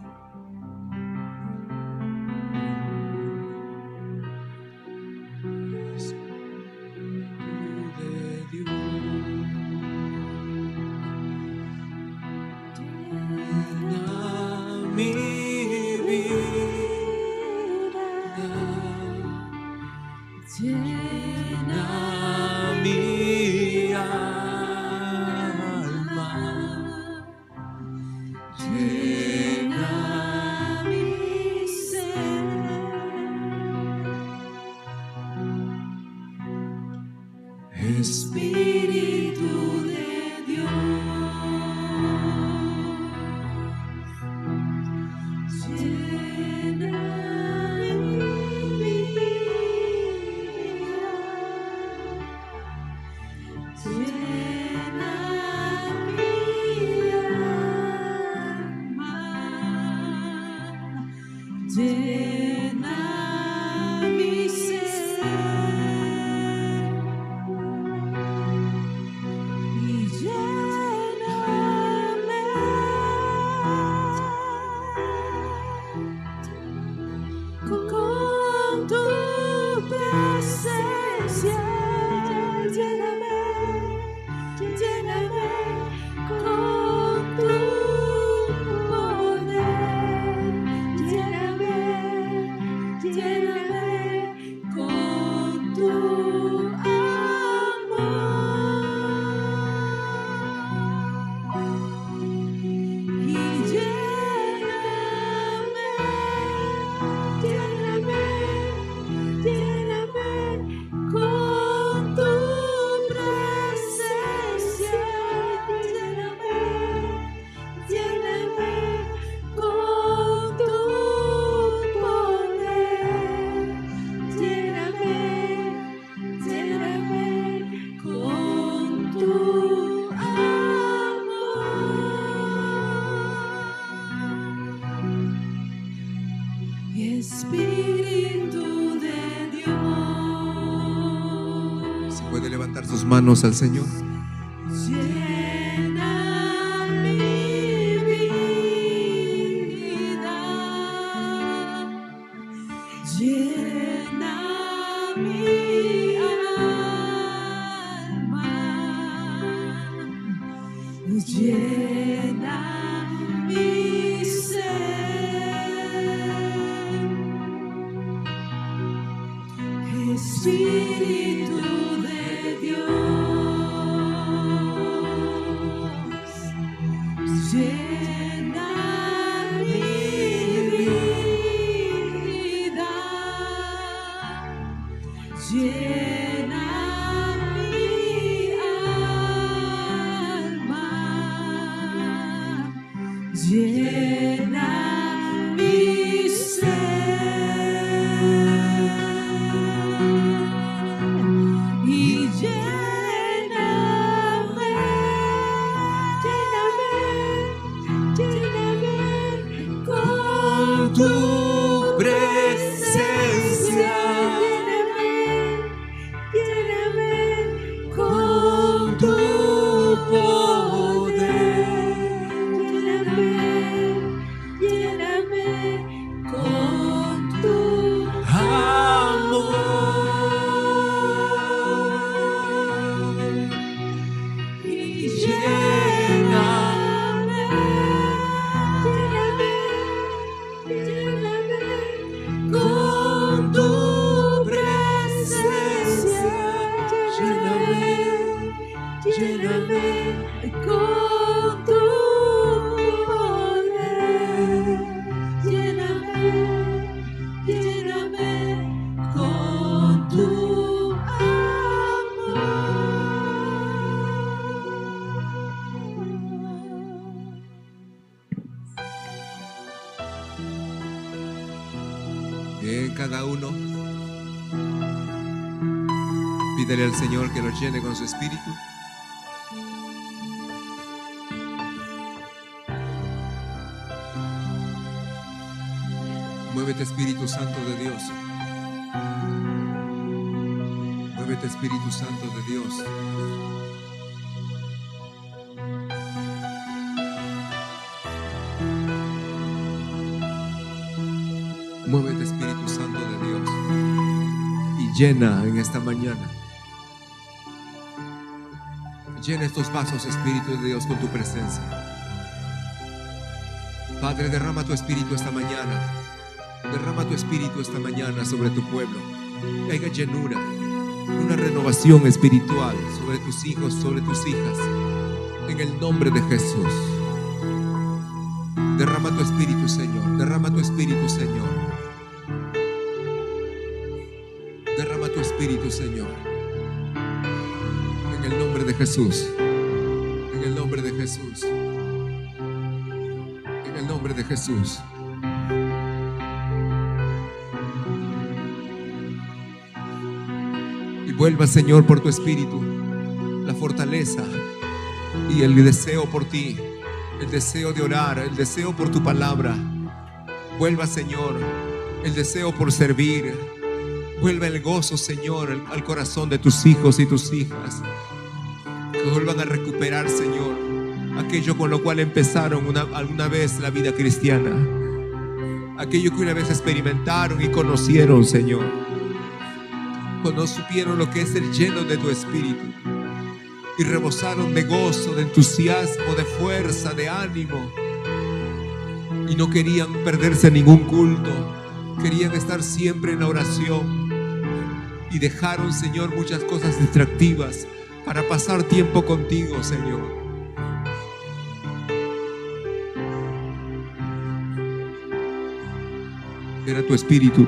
Espíritu de Dios, llena mi vida, llena mi alma, llena mi ser. Con tu presencia, lléname con tu poder, lléname con tu amor. Espíritu de Dios.
Si puede levantar sus manos al Señor.
Llena mi vida, llena mi alma, llena mi ser, Espíritu de Dios, llena mi vida, llena mi alma, llena mi ser y lléname, lléname con tu presencia, lléname con tu poder, lléname con tu amor y lléname con tu presencia, lléname con tu poder, lléname con tu amor.
Bien, cada uno. Pídele al Señor que lo llene con su espíritu. Muévete, Espíritu Santo de Dios. Muévete, Espíritu Santo de Dios. Muévete, Espíritu Santo de Dios, y llena en esta mañana. Llena estos vasos, Espíritu de Dios, con tu presencia. Padre, derrama tu Espíritu esta mañana. Derrama tu Espíritu esta mañana sobre tu pueblo. Que haya llenura, una renovación espiritual sobre tus hijos, sobre tus hijas. En el nombre de Jesús. Derrama tu Espíritu, Señor. Derrama tu Espíritu, Señor. Derrama tu Espíritu, Señor. En el nombre de Jesús. En el nombre de Jesús. En el nombre de Jesús. Y vuelva, Señor, por tu Espíritu, la fortaleza y el deseo por ti, el deseo de orar, el deseo por tu palabra. Vuelva, Señor, el deseo por servir. Vuelva el gozo, Señor, al corazón de tus hijos y tus hijas. Que vuelvan a recuperar, Señor, aquello con lo cual empezaron alguna vez la vida cristiana. Aquello que una vez experimentaron y conocieron, Señor. Cuando supieron lo que es el lleno de tu Espíritu y rebosaron de gozo, de entusiasmo, de fuerza, de ánimo, y no querían perderse ningún culto, querían estar siempre en la oración, y dejaron, Señor, muchas cosas distractivas para pasar tiempo contigo, Señor. Era tu Espíritu,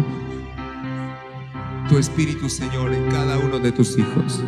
Señor, en cada uno de tus hijos.